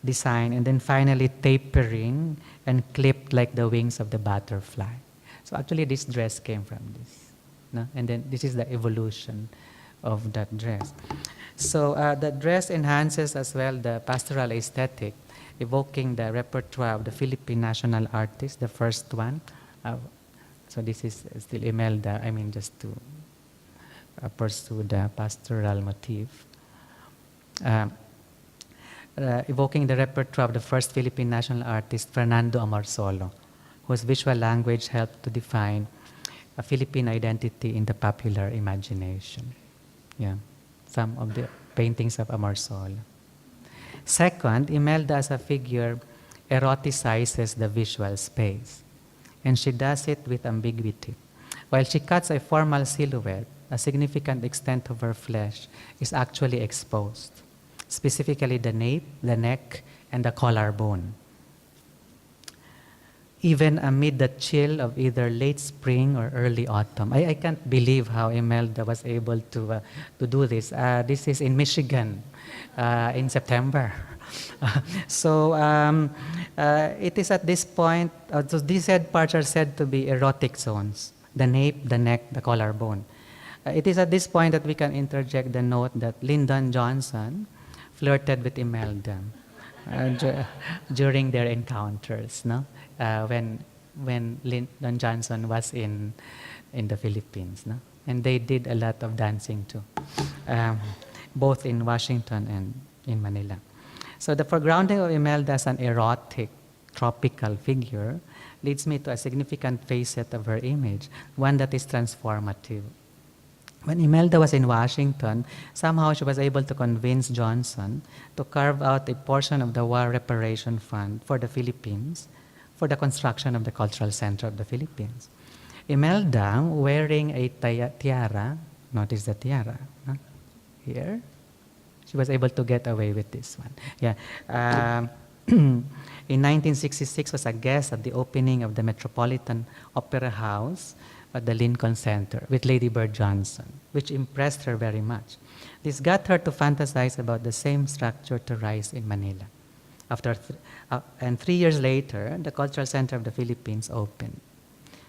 design, and then finally tapering and clipped like the wings of the butterfly. So actually this dress came from this. No? And then this is the evolution of that dress. So the dress enhances as well the pastoral aesthetic, evoking the repertoire of the Philippine national artist, the first one. So this is still Imelda, I mean, just to pursue the pastoral motif. Evoking the repertoire of the first Philippine national artist, Fernando Amarsolo, whose visual language helped to define a Philippine identity in the popular imagination. Yeah, some of the paintings of Amarsolo. Second, Imelda as a figure eroticizes the visual space, and she does it with ambiguity. While she cuts a formal silhouette, a significant extent of her flesh is actually exposed, specifically the nape, the neck, and the collarbone. Even amid the chill of either late spring or early autumn. I can't believe how Imelda was able to do this. This is in Michigan in September. So it is at this point, so these head parts are said to be erotic zones, the nape, the neck, the collarbone. It is at this point that we can interject the note that Lyndon Johnson flirted with Imelda during their encounters, no? When Lyndon Johnson was in the Philippines, no? And they did a lot of dancing too, both in Washington and in Manila. So the foregrounding of Imelda as an erotic, tropical figure leads me to a significant facet of her image, one that is transformative. When Imelda was in Washington, somehow she was able to convince Johnson to carve out a portion of the War Reparation Fund for the Philippines for the construction of the Cultural Center of the Philippines. Imelda, wearing a tiara, notice the tiara, huh? Here, she was able to get away with this one. Yeah. In 1966, was a guest at the opening of the Metropolitan Opera House at the Lincoln Center with Lady Bird Johnson, which impressed her very much. This got her to fantasize about the same structure to rise in Manila. And 3 years later, the Cultural Center of the Philippines opened,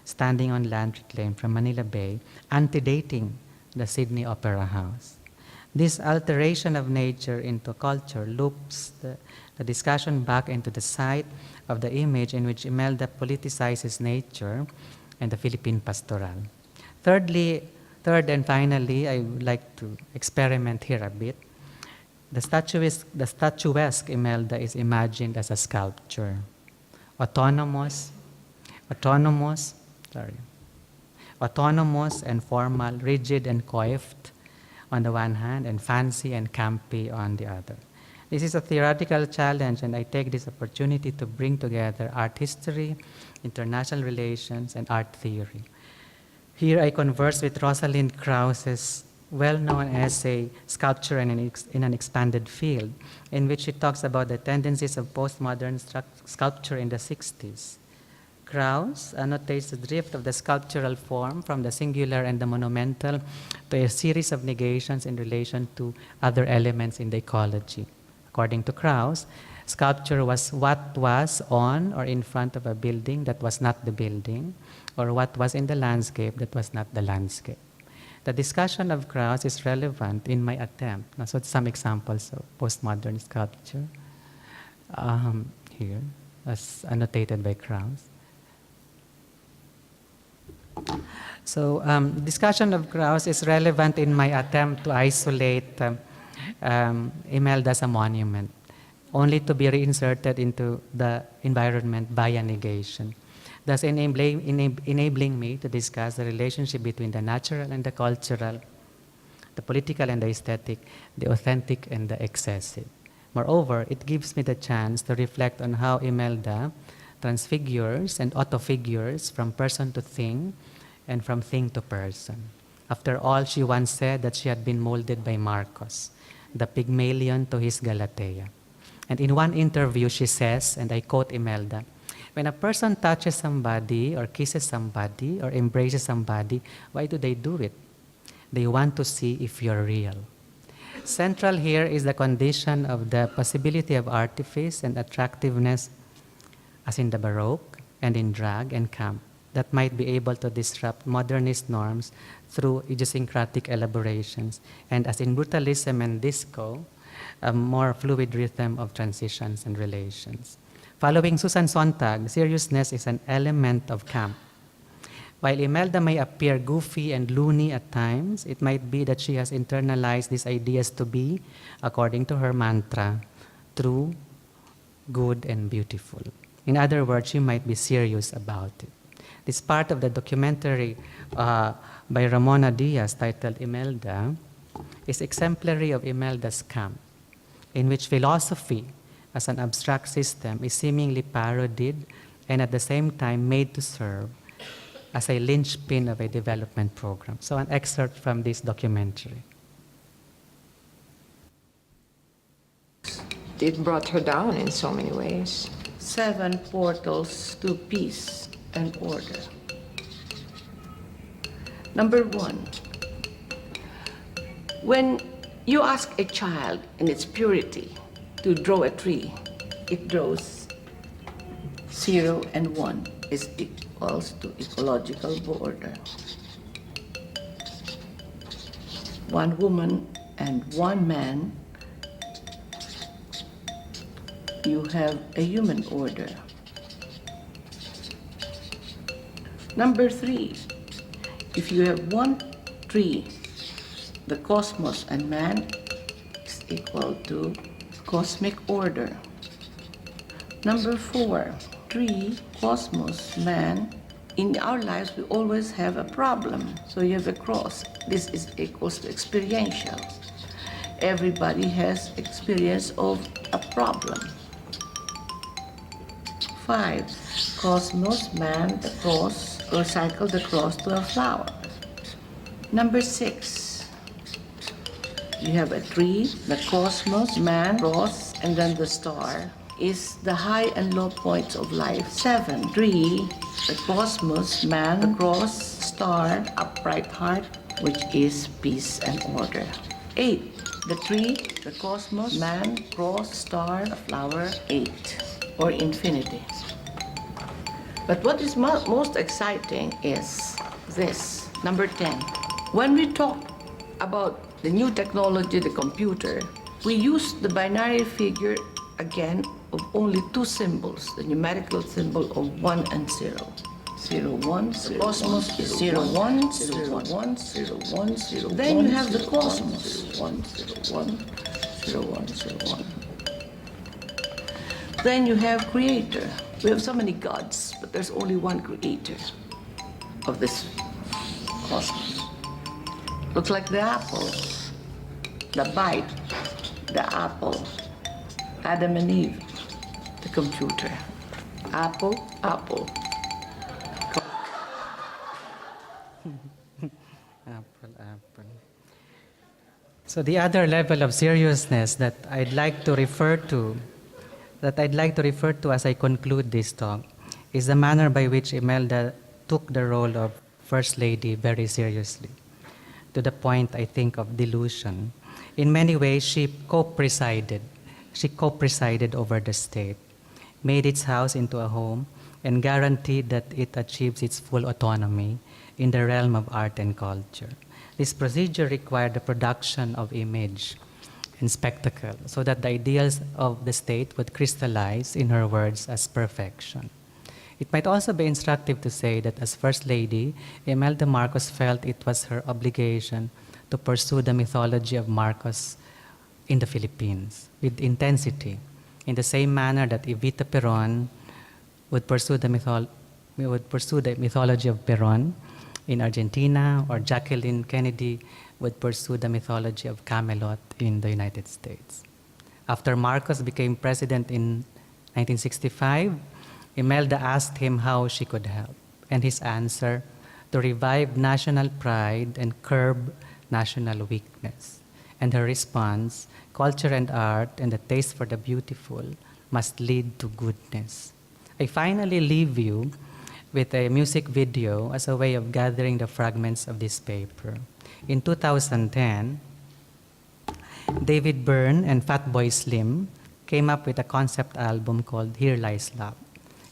standing on land reclaimed from Manila Bay, antedating the Sydney Opera House. This alteration of nature into culture loops the discussion back into the site of the image in which Imelda politicizes nature and the Philippine pastoral. Third and finally, I would like to experiment here a bit. The statuesque Imelda is imagined as a sculpture, autonomous and formal, rigid and coiffed on the one hand, and fancy and campy on the other. This is a theoretical challenge, and I take this opportunity to bring together art history, international relations, and art theory. Here I converse with Rosalind Krause's well-known essay, Sculpture in an Expanded Field, in which she talks about the tendencies of postmodern sculpture in the 60s. Krause annotates the drift of the sculptural form from the singular and the monumental to a series of negations in relation to other elements in the ecology. According to Krause, sculpture was what was on or in front of a building that was not the building, or what was in the landscape that was not the landscape. The discussion of Krause is relevant in my attempt. So some examples of postmodern sculpture here, as annotated by Krause. So discussion of Krause is relevant in my attempt to isolate Imelda as a monument, only to be reinserted into the environment by a negation, thus enabling me to discuss the relationship between the natural and the cultural, the political and the aesthetic, the authentic and the excessive. Moreover, it gives me the chance to reflect on how Imelda transfigures and autofigures from person to thing and from thing to person. After all, she once said that she had been molded by Marcos, the Pygmalion to his Galatea. And in one interview, she says, and I quote Imelda, "When a person touches somebody or kisses somebody or embraces somebody, why do they do it? They want to see if you're real." Central here is the condition of the possibility of artifice and attractiveness, as in the Baroque and in drag and camp, that might be able to disrupt modernist norms through idiosyncratic elaborations, and as in brutalism and disco, a more fluid rhythm of transitions and relations. Following Susan Sontag, seriousness is an element of camp. While Imelda may appear goofy and loony at times, it might be that she has internalized these ideas to be, according to her mantra, true, good, and beautiful. In other words, she might be serious about it. This part of the documentary by Ramona Diaz titled Imelda is exemplary of Imelda's camp, in which philosophy as an abstract system is seemingly parodied and at the same time made to serve as a linchpin of a development program. So an excerpt from this documentary. It brought her down in so many ways. 7 portals to peace and order. Number 1, when you ask a child in its purity to draw a tree, it draws 0 and 1 is equals to ecological border. 1 woman and 1 man, you have a human order. Number 3, if you have 1 tree, the cosmos and man is equal to cosmic order. Number 4, tree, cosmos, man. In our lives, we always have a problem. So you have a cross. This is equals to experiential. Everybody has experience of a problem. 5, cosmos, man, the cross, or cycle the cross to a flower. Number 6, you have a tree, the cosmos, man, cross, and then the star is the high and low points of life. 7, tree, the cosmos, man, the cross, star, upright heart, which is peace and order. 8, the tree, the cosmos, man, cross, star, a flower, 8, or infinity. But what is most exciting is this, number 10. When we talk about the new technology, the computer, we use the binary figure again of only 2 symbols, the numerical symbol of 1 and 0. 0, 1, 0, cosmos is 0, 1, 0, 1, 0, 1, 0. Then you have the cosmos, 0, 1, 0, 1, 0, 1, 0, 1. Then you have creator. We have so many gods, but there's only one creator of this cosmos. Looks like the apple, the bite, the apple, Adam and Eve, the computer. Apple, apple. Apple. So the other level of seriousness that I'd like to refer to as I conclude this talk is the manner by which Imelda took the role of First Lady very seriously, to the point, I think, of delusion. In many ways, she co-presided over the state, made its house into a home, and guaranteed that it achieves its full autonomy in the realm of art and culture. This procedure required the production of image and spectacle so that the ideals of the state would crystallize, in her words, as perfection. It might also be instructive to say that as First Lady, Imelda Marcos felt it was her obligation to pursue the mythology of Marcos in the Philippines with intensity, in the same manner that Evita Peron would pursue the mythology of Peron in Argentina, or Jacqueline Kennedy would pursue the mythology of Camelot in the United States. After Marcos became president in 1965, Imelda asked him how she could help, and his answer, to revive national pride and curb national weakness. And her response, culture and art and the taste for the beautiful must lead to goodness. I finally leave you with a music video as a way of gathering the fragments of this paper. In 2010, David Byrne and Fatboy Slim came up with a concept album called Here Lies Love,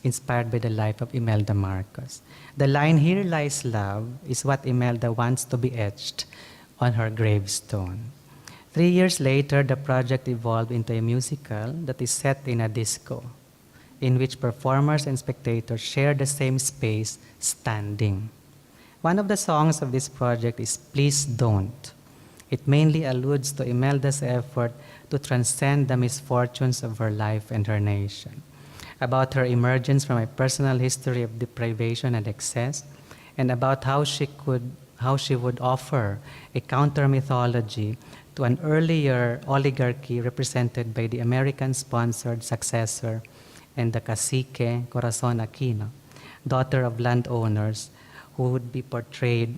inspired by the life of Imelda Marcos. The line, "Here lies love," is what Imelda wants to be etched on her gravestone. 3 years later, the project evolved into a musical that is set in a disco, in which performers and spectators share the same space standing. One of the songs of this project is "Please Don't." It mainly alludes to Imelda's effort to transcend the misfortunes of her life and her nation, about her emergence from a personal history of deprivation and excess, and about how she would offer a counter-mythology to an earlier oligarchy represented by the American-sponsored successor and the cacique Corazon Aquino, daughter of landowners, who would be portrayed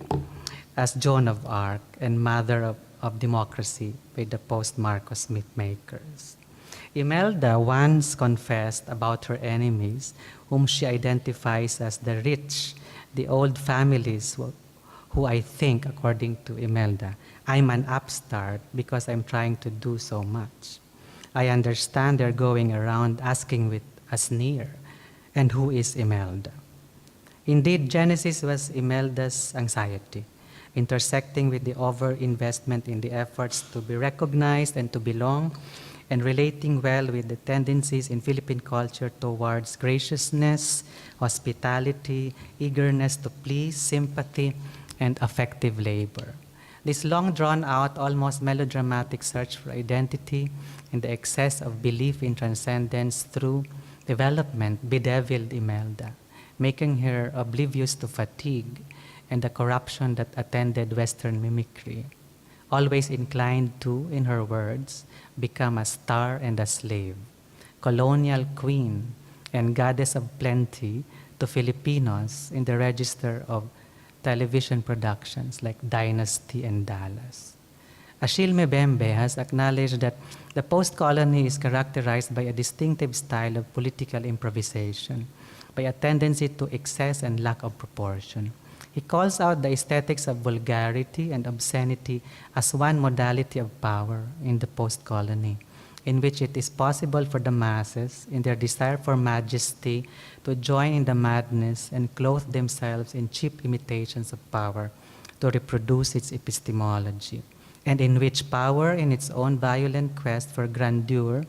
as Joan of Arc and mother of democracy by the post-Marcos mythmakers. Imelda once confessed about her enemies, whom she identifies as the rich, the old families who I think, according to Imelda, I'm an upstart because I'm trying to do so much. I understand they're going around asking with a sneer, and who is Imelda? Indeed, Genesis was Imelda's anxiety, intersecting with the overinvestment in the efforts to be recognized and to belong, and relating well with the tendencies in Philippine culture towards graciousness, hospitality, eagerness to please, sympathy, and affective labor. This long drawn-out, almost melodramatic search for identity and the excess of belief in transcendence through development bedeviled Imelda, making her oblivious to fatigue and the corruption that attended Western mimicry, always inclined to, in her words, become a star and a slave, colonial queen and goddess of plenty to Filipinos in the register of television productions like Dynasty and Dallas. Achille Mbembe has acknowledged that the post-colony is characterized by a distinctive style of political improvisation, by a tendency to excess and lack of proportion. He calls out the aesthetics of vulgarity and obscenity as one modality of power in the post-colony, in which it is possible for the masses, in their desire for majesty, to join in the madness and clothe themselves in cheap imitations of power to reproduce its epistemology, and in which power, in its own violent quest for grandeur,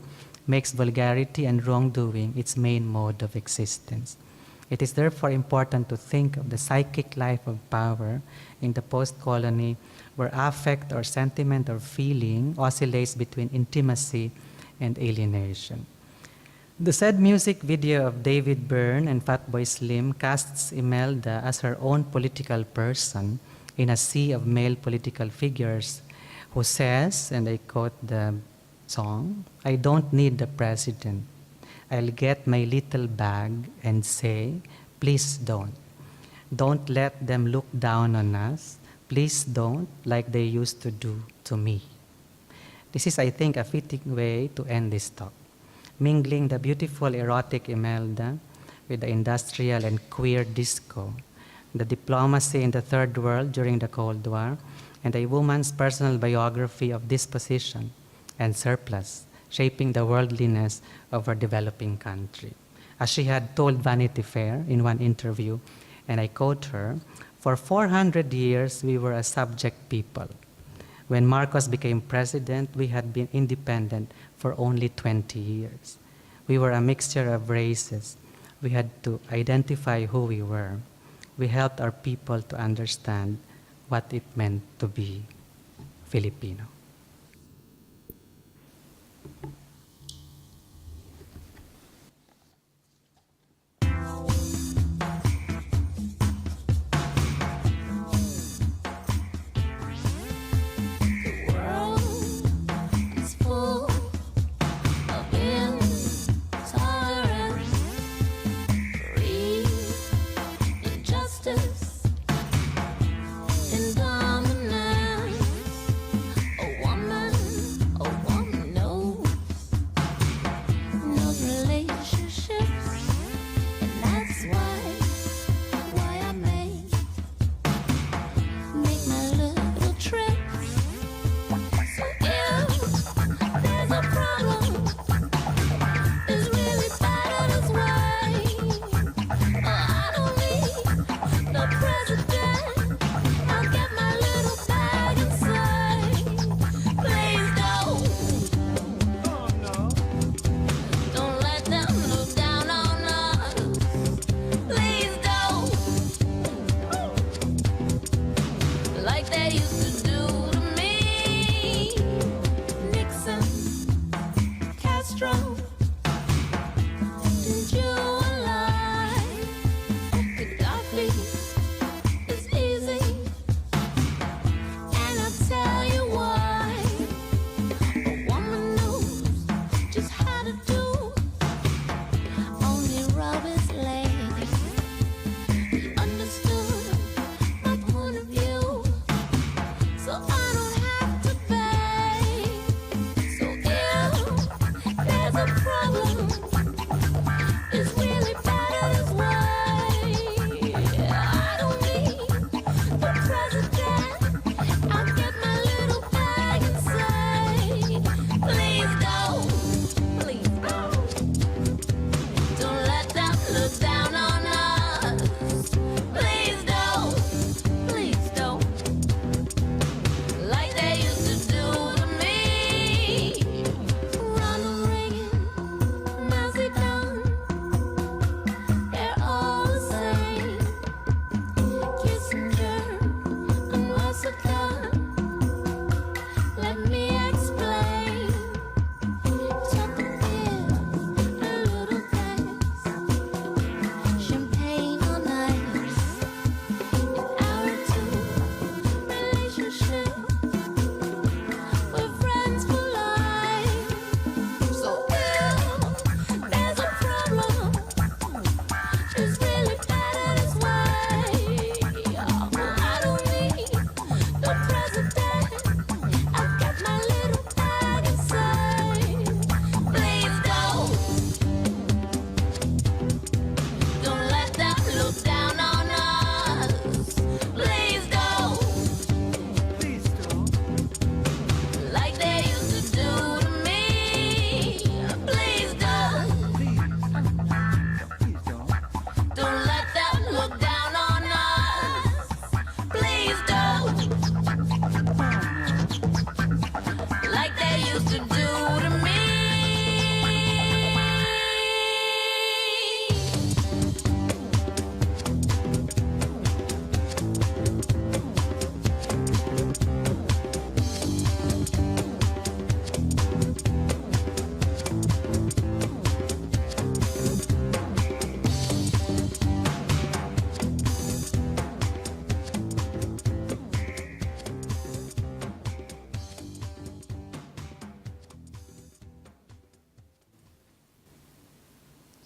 makes vulgarity and wrongdoing its main mode of existence. It is therefore important to think of the psychic life of power in the post-colony, where affect or sentiment or feeling oscillates between intimacy and alienation. The said music video of David Byrne and Fatboy Slim casts Imelda as her own political person in a sea of male political figures who says, and I quote the song, "I don't need the president. I'll get my little bag and say, please don't. Don't let them look down on us. Please don't, like they used to do to me." This is, I think, a fitting way to end this talk, mingling the beautiful erotic Imelda with the industrial and queer disco, the diplomacy in the Third World during the Cold War, and a woman's personal biography of disposition and surplus, shaping the worldliness of her developing country. As she had told Vanity Fair in one interview, and I quote her, "For 400 years we were a subject people. When Marcos became president, we had been independent for only 20 years. We were a mixture of races. We had to identify who we were. We helped our people to understand what it meant to be Filipino." Injustice and dominance.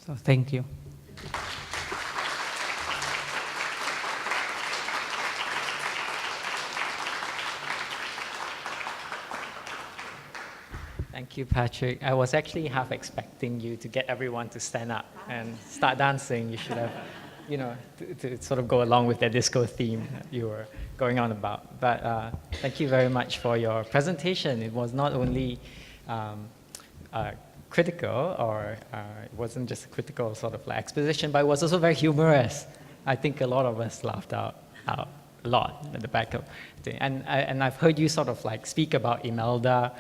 So thank you. Thank you, Patrick. I was actually half expecting you to get everyone to stand up and start dancing. You should have, to sort of go along with the disco theme that you were going on about. But thank you very much for your presentation. It was not only critical, or it wasn't just a critical sort of like exposition, but it was also very humorous. I think a lot of us laughed out a lot at the back of the, and I've heard you sort of like speak about Imelda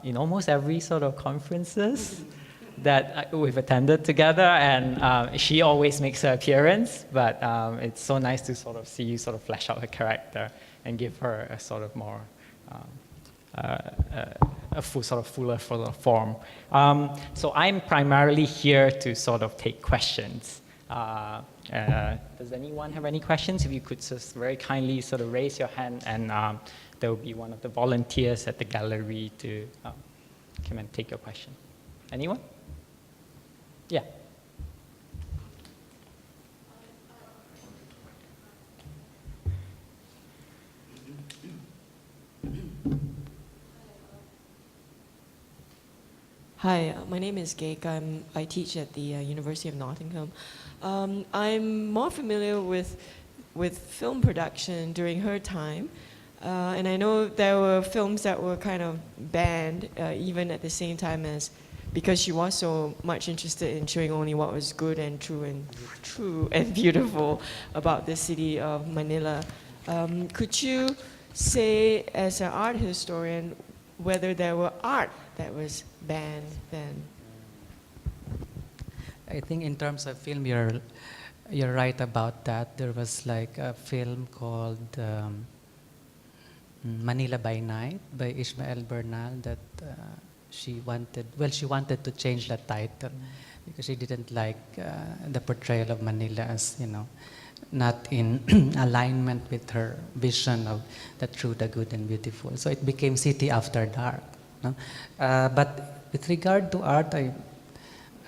in almost every sort of conferences that we've attended together, and she always makes her appearance, but it's so nice to sort of see you sort of flesh out her character and give her a sort of more a fuller form. So I'm primarily here to sort of take questions. Does anyone have any questions? If you could just very kindly sort of raise your hand, and there will be one of the volunteers at the gallery to come and take your question. Anyone? Yeah. Hi, my name is Geik. I teach at the University of Nottingham. I'm more familiar with film production during her time, and I know there were films that were kind of banned even at the same time, as because she was so much interested in showing only what was good and true and beautiful about the city of Manila. Could you say, as an art historian, whether there were art that was banned then? I think in terms of film, you're right about that. There was like a film called Manila by Night by Ismael Bernal that she wanted to change the title because she didn't like the portrayal of Manila as, not in alignment with her vision of the true, the good, and beautiful. So it became City After Dark. No? But with regard to art,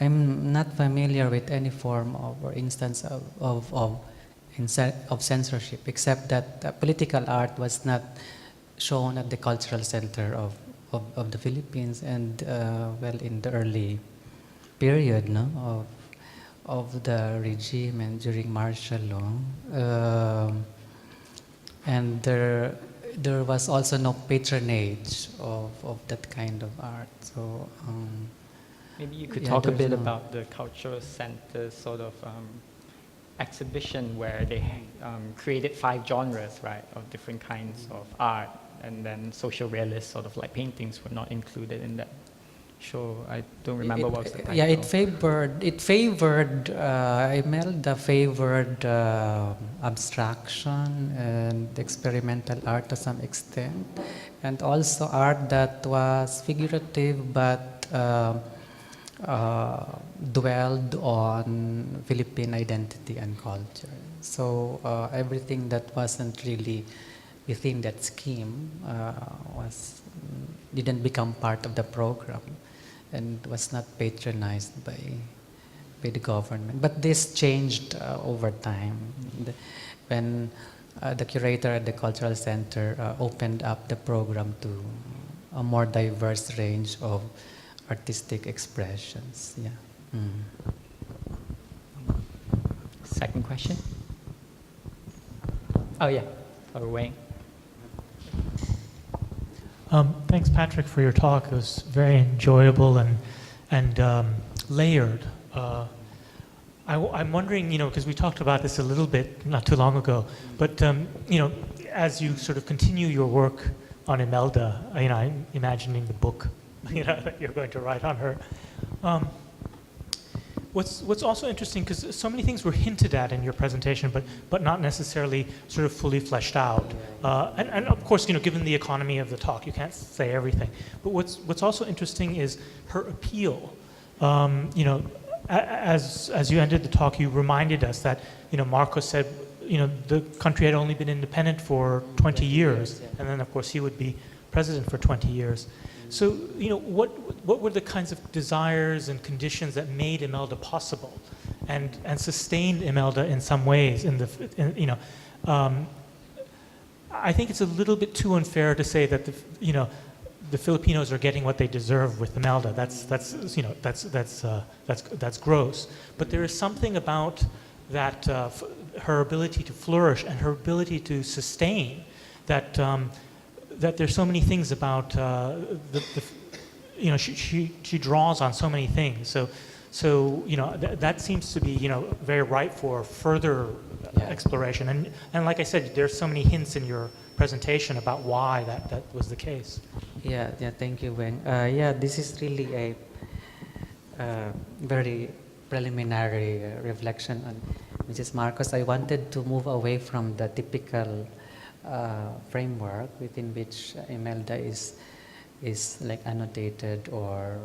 I'm not familiar with any form of or instance of censorship, except that political art was not shown at the cultural center of the Philippines, and in the early period of the regime and during martial law, and there was also no patronage of that kind of art. So maybe you could talk a bit about the cultural center sort of exhibition where they created 5 genres, right, of different kinds of art, and then social realist sort of like paintings were not included in that show. I don't remember what was the title. Yeah, it favored Imelda favored abstraction and experimental art to some extent, and also art that was figurative but dwelled on Philippine identity and culture. So everything that wasn't really within that scheme didn't become part of the program and was not patronized by the government. But this changed over time when the curator at the Cultural Center opened up the program to a more diverse range of artistic expressions. Yeah. Second question? Oh yeah, or Wayne. Thanks, Patrick, for your talk. It was very enjoyable and layered. I'm wondering, because we talked about this a little bit not too long ago, but as you sort of continue your work on Imelda, I'm imagining the book, that you're going to write on her. What's also interesting, because so many things were hinted at in your presentation, but not necessarily sort of fully fleshed out. And of course, given the economy of the talk, you can't say everything. But what's also interesting is her appeal. As you ended the talk, you reminded us that Marcos said the country had only been independent for 20 years, yeah. and then of course he would be president for 20 years. So, what were the kinds of desires and conditions that made Imelda possible, and sustained Imelda in some ways? I think it's a little bit too unfair to say that the Filipinos are getting what they deserve with Imelda. That's gross. But there is something about that her ability to flourish and her ability to sustain that there's so many things about she draws on so many things. So that seems to be very ripe for further exploration. And like I said, there's so many hints in your presentation about why that was the case. Yeah, thank you, Weng. This is really a very preliminary reflection on Mrs. Marcos. I wanted to move away from the typical framework within which Imelda is like annotated or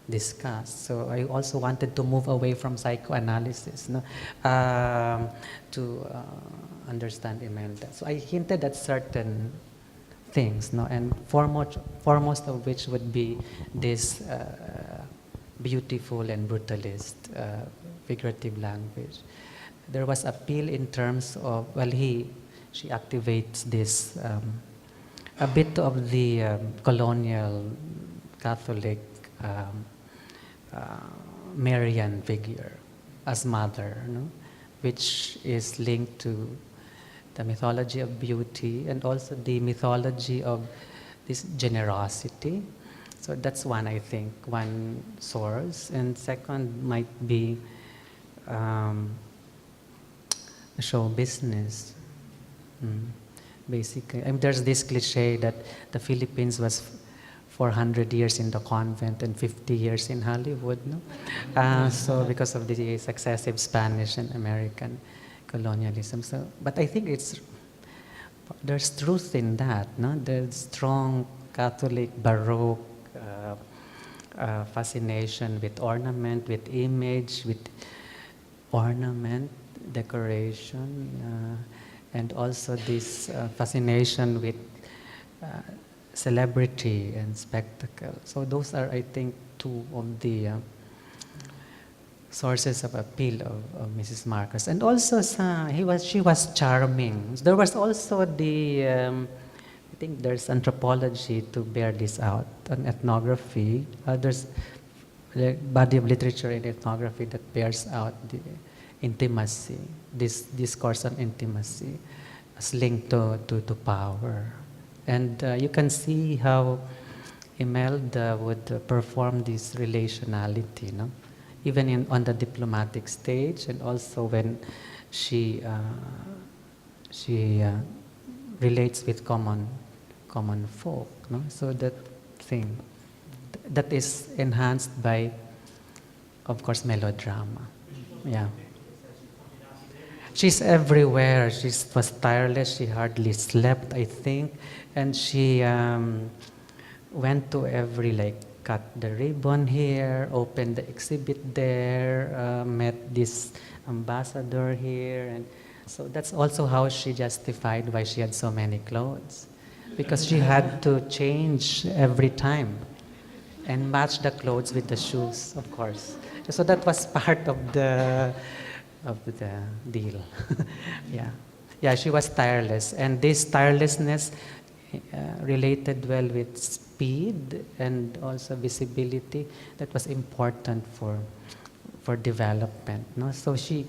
discussed. So I also wanted to move away from psychoanalysis to understand Imelda. So I hinted at certain things, and foremost of which would be this beautiful and brutalist figurative language. There was appeal in terms of, she activates this, a bit of the colonial Catholic Marian figure as mother, which is linked to the mythology of beauty and also the mythology of this generosity. So that's one, I think, one source. And second might be show business. Basically, there's this cliche that the Philippines was 400 years in the convent and 50 years in Hollywood, so because of the successive Spanish and American colonialism. So, but I think there's truth in that, There's strong Catholic Baroque fascination with ornament, with image, with ornament, decoration, and also this fascination with celebrity and spectacle. So those are, I think, two of the sources of appeal of Mrs. Marcos. And also, she was charming. There was also I think there's anthropology to bear this out, an ethnography. There's a body of literature in ethnography that bears out the intimacy, this discourse on intimacy as linked to power. And you can see how Imelda would perform this relationality, even on the diplomatic stage, and also when she relates with common folk. So that thing that is enhanced by, of course, melodrama. Yeah. She's everywhere. She was tireless. She hardly slept, I think. And she went to every, cut the ribbon here, opened the exhibit there, met this ambassador here. And so that's also how she justified why she had so many clothes. Because she had to change every time and match the clothes with the shoes, of course. So that was part of the deal. Yeah, she was tireless, and this tirelessness related well with speed and also visibility. That was important for development. So she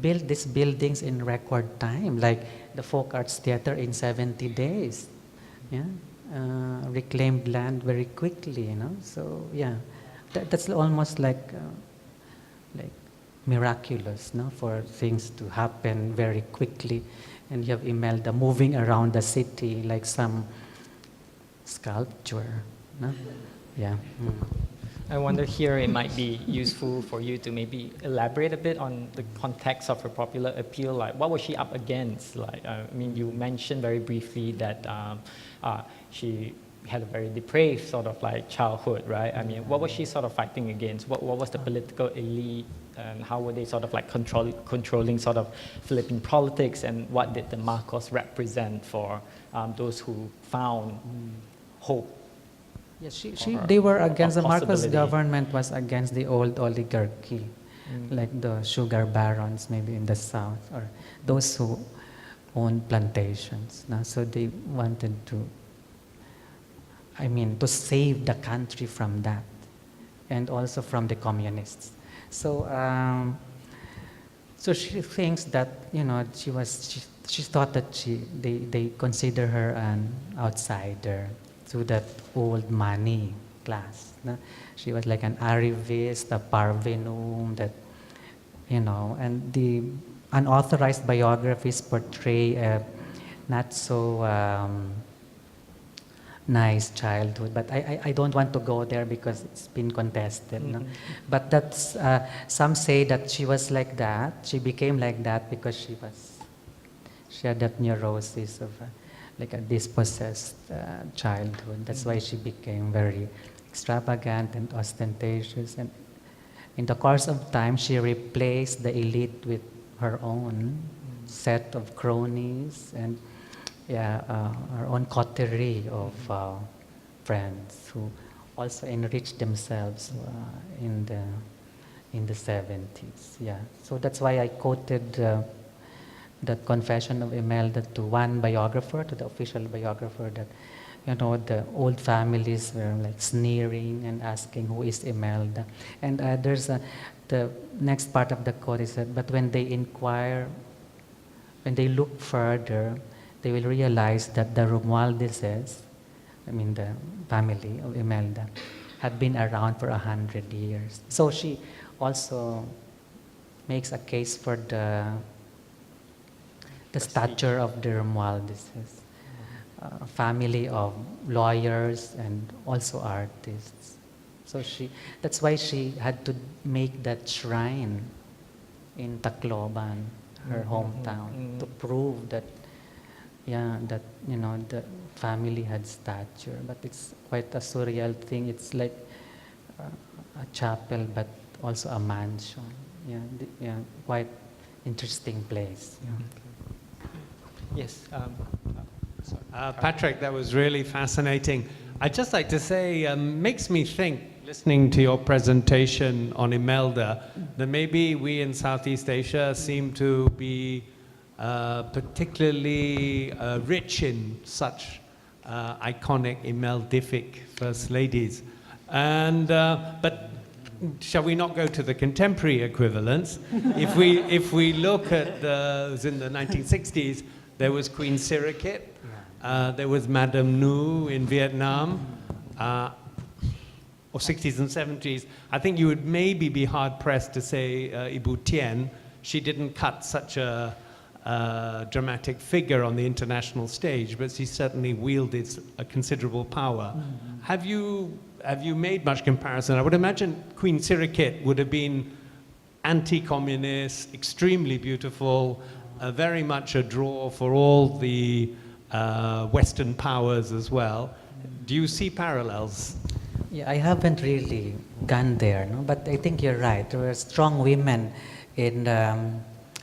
built these buildings in record time, like the Folk Arts Theater in 70 days. Yeah, reclaimed land very quickly. So yeah, that's almost like miraculous, for things to happen very quickly. And you have Imelda moving around the city like some sculpture. Yeah. I wonder here it might be useful for you to maybe elaborate a bit on the context of her popular appeal. Like, what was she up against? You mentioned very briefly that she had a very depraved sort of like childhood, right? I mean, what was she sort of fighting against? What was the political elite, and how were they sort of like controlling sort of Philippine politics, and what did the Marcos represent for those who found hope? Yes, or- they were or against, the Marcos possibility. government was against the old oligarchy, like the sugar barons maybe in the south, or those who owned plantations. No? So they wanted to, to save the country from that, and also from the communists. So, so she thinks that, she thought that they consider her an outsider to that old money class. No? She was like an arrivist, a parvenu, that, and the unauthorized biographies portray a not so nice childhood, but I don't want to go there because it's been contested. No? But that's, some say that she was like that, she became like that because she had that neurosis of like a dispossessed childhood. That's why she became very extravagant and ostentatious. And in the course of time, she replaced the elite with her own set of cronies and her own coterie of friends who also enriched themselves in the 70s. Yeah, so that's why I quoted that confession of Imelda to one biographer, to the official biographer, that the old families were like sneering and asking, who is Imelda? And the next part of the quote is that, but when they inquire, when they look further, they will realize that the Romualdeses, the family of Imelda, had been around for 100 years. So she also makes a case for the stature of the Romualdeses, a family of lawyers and also artists. So that's why she had to make that shrine in Tacloban, her hometown, to prove that, the family had stature. But it's quite a surreal thing. It's like a chapel, but also a mansion. Quite interesting place. Yes. Patrick, that was really fascinating. I'd just like to say, makes me think, listening to your presentation on Imelda, that maybe we in Southeast Asia seem to be particularly rich in such iconic Imeldific first ladies. And but shall we not go to the contemporary equivalents? If we look at those in the 1960s, there was Queen Sirikit, there was Madame Nu in Vietnam, or 60s and 70s. I think you would maybe be hard-pressed to say Ibu Tien. She didn't cut such a dramatic figure on the international stage, but she certainly wielded a considerable power. Have you made much comparison? I would imagine Queen Sirikit would have been anti-communist, extremely beautiful, very much a draw for all the Western powers as well. Do you see parallels? Yeah, I haven't really gone there, no? But I think you're right. There were strong women in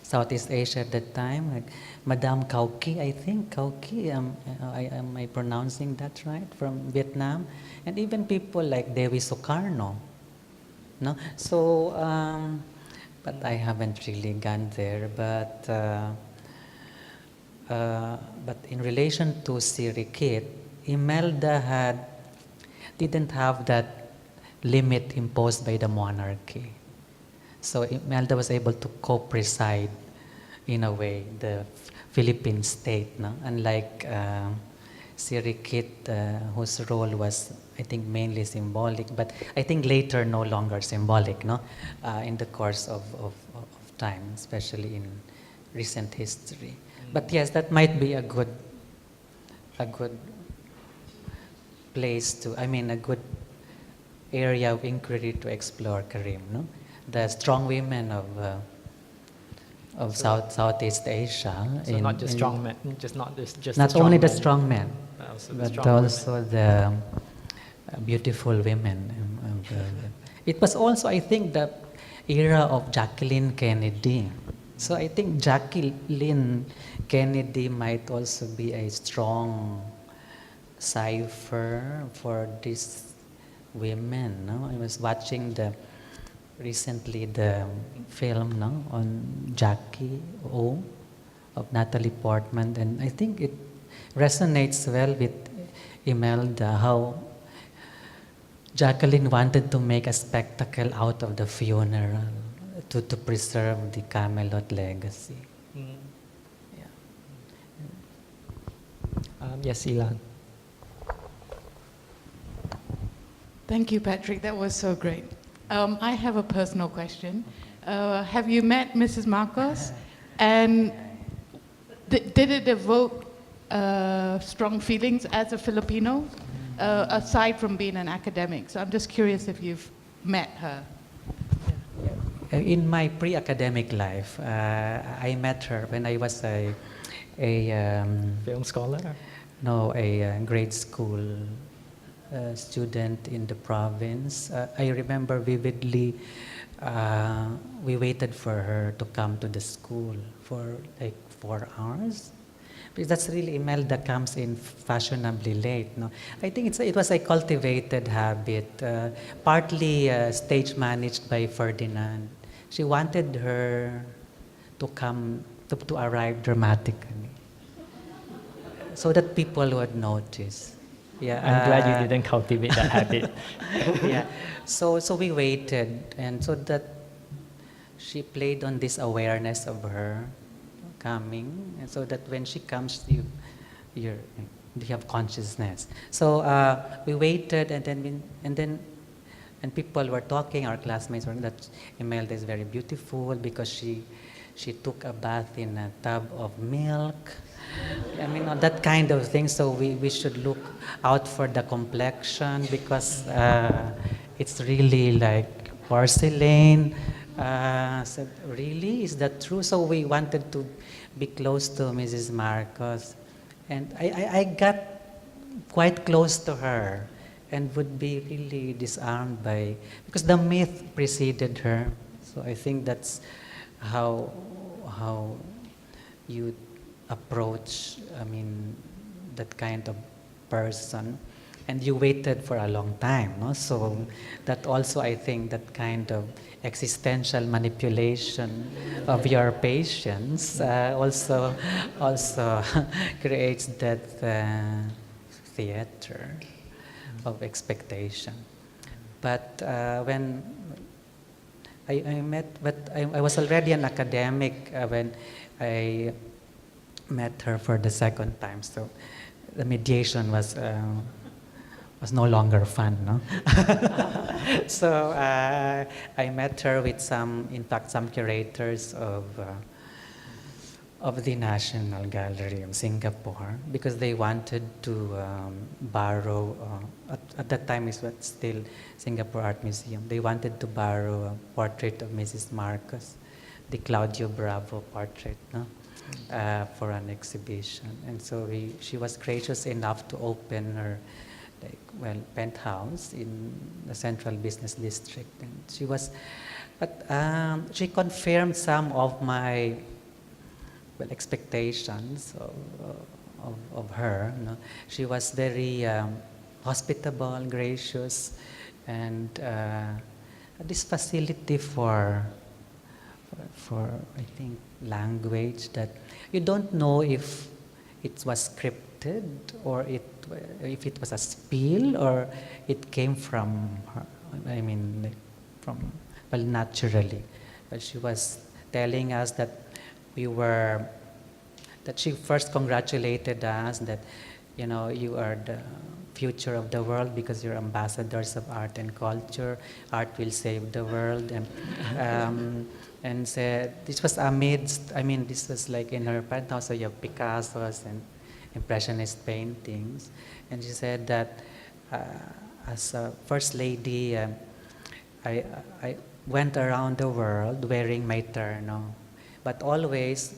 Southeast Asia at that time, like Madame Kauki, I think. Kauki, am I pronouncing that right? From Vietnam. And even people like Dewi Sukarno. No? So, but I haven't really gone there. But in relation to Sirikit, Imelda didn't have that limit imposed by the monarchy. So Imelda was able to co-preside, in a way, the Philippine state, no? Unlike Sirikit, whose role was, I think, mainly symbolic, but I think later no longer symbolic, no? In the course of time, especially in recent history. But yes, that might be a good place to, a good area of inquiry to explore, Karim, no? The strong women of Southeast Asia. So not just strong men, just not not the strong only the men. strong men, Also the but strong women. also the beautiful women. It was also, I think, the era of Jacqueline Kennedy. So I think Jacqueline Kennedy might also be a strong cipher for these women. No? I was watching recently the film, no, on Jackie O of Natalie Portman, and I think it resonates well with Imelda, how Jacqueline wanted to make a spectacle out of the funeral to preserve the Camelot legacy. Yeah. Yes, Ilan. Thank you, Patrick. That was so great. I have a personal question. Have you met Mrs. Marcos? And did it evoke strong feelings as a Filipino, aside from being an academic? So I'm just curious if you've met her. In my pre-academic life, I met her when I was a Film scholar? no, a grade school student in the province. I remember vividly, we waited for her to come to the school for like 4 hours. Because that's really, Imelda comes in fashionably late. No? I think it was a cultivated habit, partly stage managed by Ferdinand. She wanted her to come, to arrive dramatically, so that people would notice. Yeah, I'm glad you didn't cultivate that habit. yeah, so we waited, and so that she played on this awareness of her coming, and so that when she comes, you have consciousness. So we waited, and people were talking. Our classmates were that Imelda is very beautiful because she took a bath in a tub of milk. I mean, that kind of thing. So we should look out for the complexion because it's really like porcelain. Said, really? Is that true? So we wanted to be close to Mrs. Marcos. And I got quite close to her and would be really disarmed because the myth preceded her. So I think that's how you approach, that kind of person. And you waited for a long time, no? So that also, I think, that kind of existential manipulation of your patients also creates that theater of expectation. But when I met, but I was already an academic when I met her for the second time. So the mediation was no longer fun, no? So I met her with some curators of the National Gallery of Singapore because they wanted to borrow, at that time it was still Singapore Art Museum, they wanted to borrow a portrait of Mrs. Marcos, the Claudio Bravo portrait, no? For an exhibition. And so she was gracious enough to open her penthouse in the Central Business District. And she confirmed some of my expectations of her. No? She was very hospitable, gracious, and this facility for I think language that you don't know if it was scripted or if it was a spiel or it came from her, naturally. But she was telling us that she first congratulated us that, you are the future of the world because you're ambassadors of art and culture. Art will save the world. And said, this was amidst, this was like in her penthouse, so you have Picasso's and Impressionist paintings. And she said that as a first lady, I went around the world wearing my terno, but always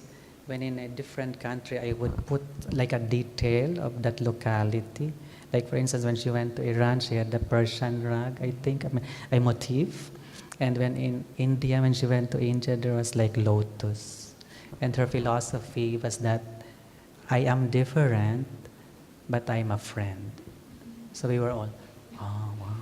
when in a different country, I would put like a detail of that locality. Like for instance, when she went to Iran, she had the Persian rug, I think, a motif. And when in India, when she went to India, there was like lotus. And her philosophy was that I am different, but I'm a friend. So we were all, oh, wow.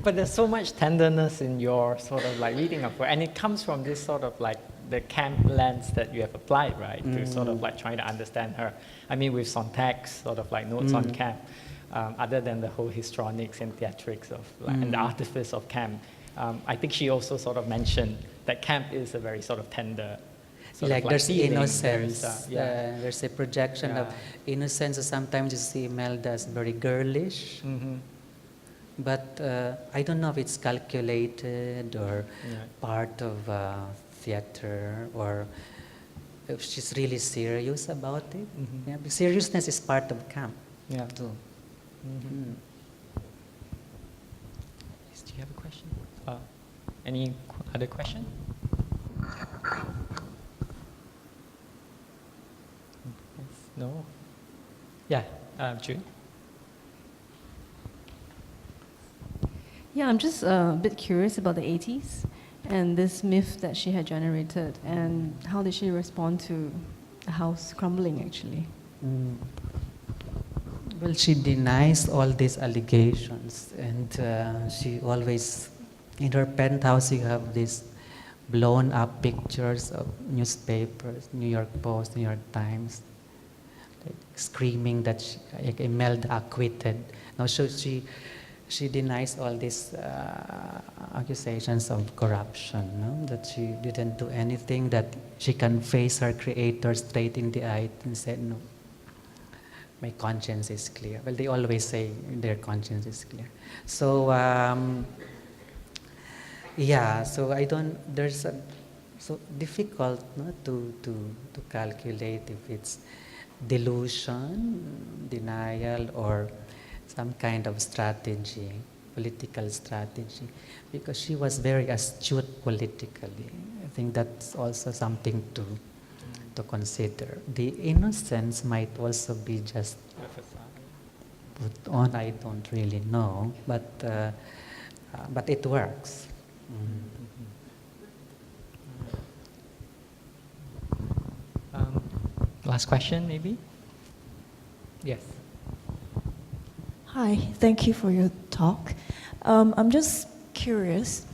But there's so much tenderness in your sort of like reading of her, and it comes from this sort of like the camp lens that you have applied, right? To sort of like trying to understand her. I mean, with Sontag's sort of like notes on camp, other than the whole histrionics and theatrics of like, and the artifice of camp, I think she also sort of mentioned that camp is a very sort of tender. Sort Like of there's feeling. innocence, Yeah. there's a projection of innocence. So sometimes you see Imelda as very girlish, but I don't know if it's calculated or part of theater, or if she's really serious about it. Yeah, but seriousness is part of camp. Yeah. Too. Do you have a question? Any other question? No? Yeah, June? Yeah, I'm just a bit curious about the 80s and this myth that she had generated, and how did she respond to the house crumbling, actually? Well, she denies all these allegations, and she always, in her penthouse, you have these blown up pictures of newspapers, New York Post, New York Times, like screaming that like Imelda acquitted. Now, so she denies all these accusations of corruption, no? That she didn't do anything, that she can face her creator straight in the eye and said, no, my conscience is clear. Well, they always say their conscience is clear. So, yeah, so I don't, there's a, so difficult, no, to calculate if it's delusion, denial, or some kind of strategy, political strategy, because she was very astute politically. I think that's also something to consider. The innocence might also be just put on, I don't really know, but it works. Last question, maybe? Yes. Hi, thank you for your talk. I'm just curious,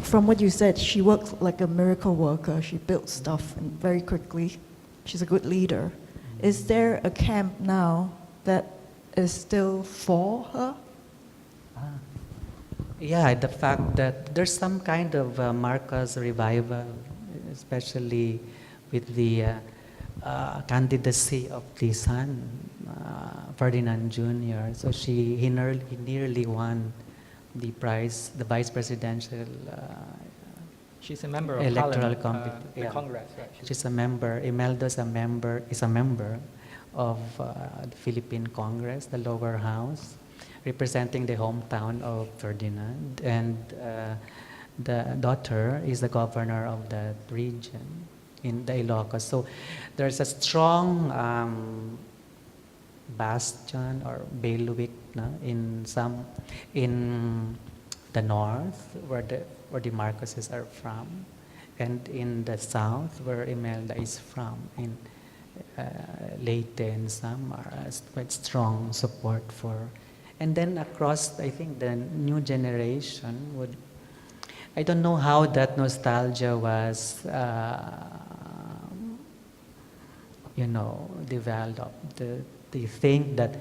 from what you said, she worked like a miracle worker. She built stuff very quickly. She's a good leader. Is there a camp now that is still for her? Yeah, the fact that there's some kind of Marcos revival, especially with the candidacy of the son, Ferdinand Jr. So he nearly won the prize, the vice presidential She's a member of electoral the Congress, right? She's a member. Imelda is a member of the Philippine Congress, the lower house, representing the hometown of Ferdinand, and the daughter is the governor of that region in the Ilocos. So there's a strong bastion or bailiwick, no, in the north where the Marcoses are from, and in the south where Imelda is from, in Leyte and Samar, quite strong support for. And then across, I think the new generation would, I don't know how that nostalgia was, developed. They think that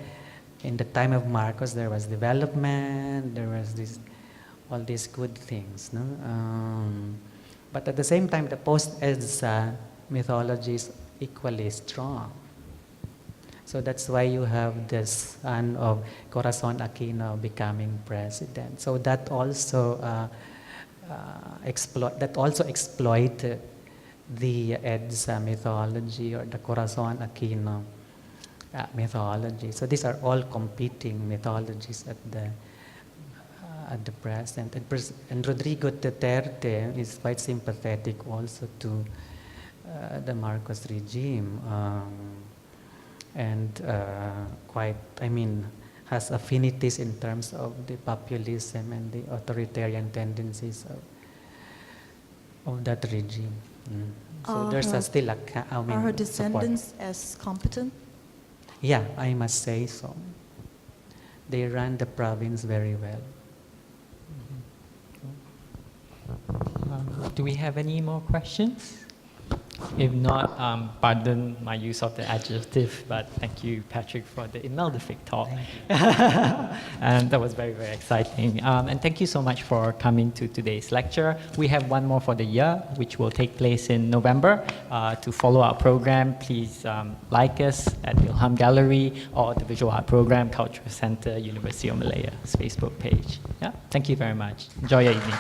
in the time of Marcos there was development, there was all these good things, no? But at the same time, the post-EDSA mythology is equally strong. So that's why you have the son of Corazon Aquino becoming president. So that also exploited the EDSA mythology or the Corazon Aquino mythology. So these are all competing mythologies at at the present. And Rodrigo Duterte is quite sympathetic also to the Marcos regime, and quite, I mean, has affinities in terms of the populism and the authoritarian tendencies of that regime. So there's still a Are her descendants as competent? Yeah, I must say so. They ran the province very well. Do we have any more questions? If not, pardon my use of the adjective, but thank you, Patrick, for the Imeldific talk. And that was very, very exciting. And thank you so much for coming to today's lecture. We have one more for the year, which will take place in November. To follow our program, please like us at Ilham Gallery or the Visual Art Program, Cultural Center, University of Malaya's Facebook page. Yeah, thank you very much. Enjoy your evening.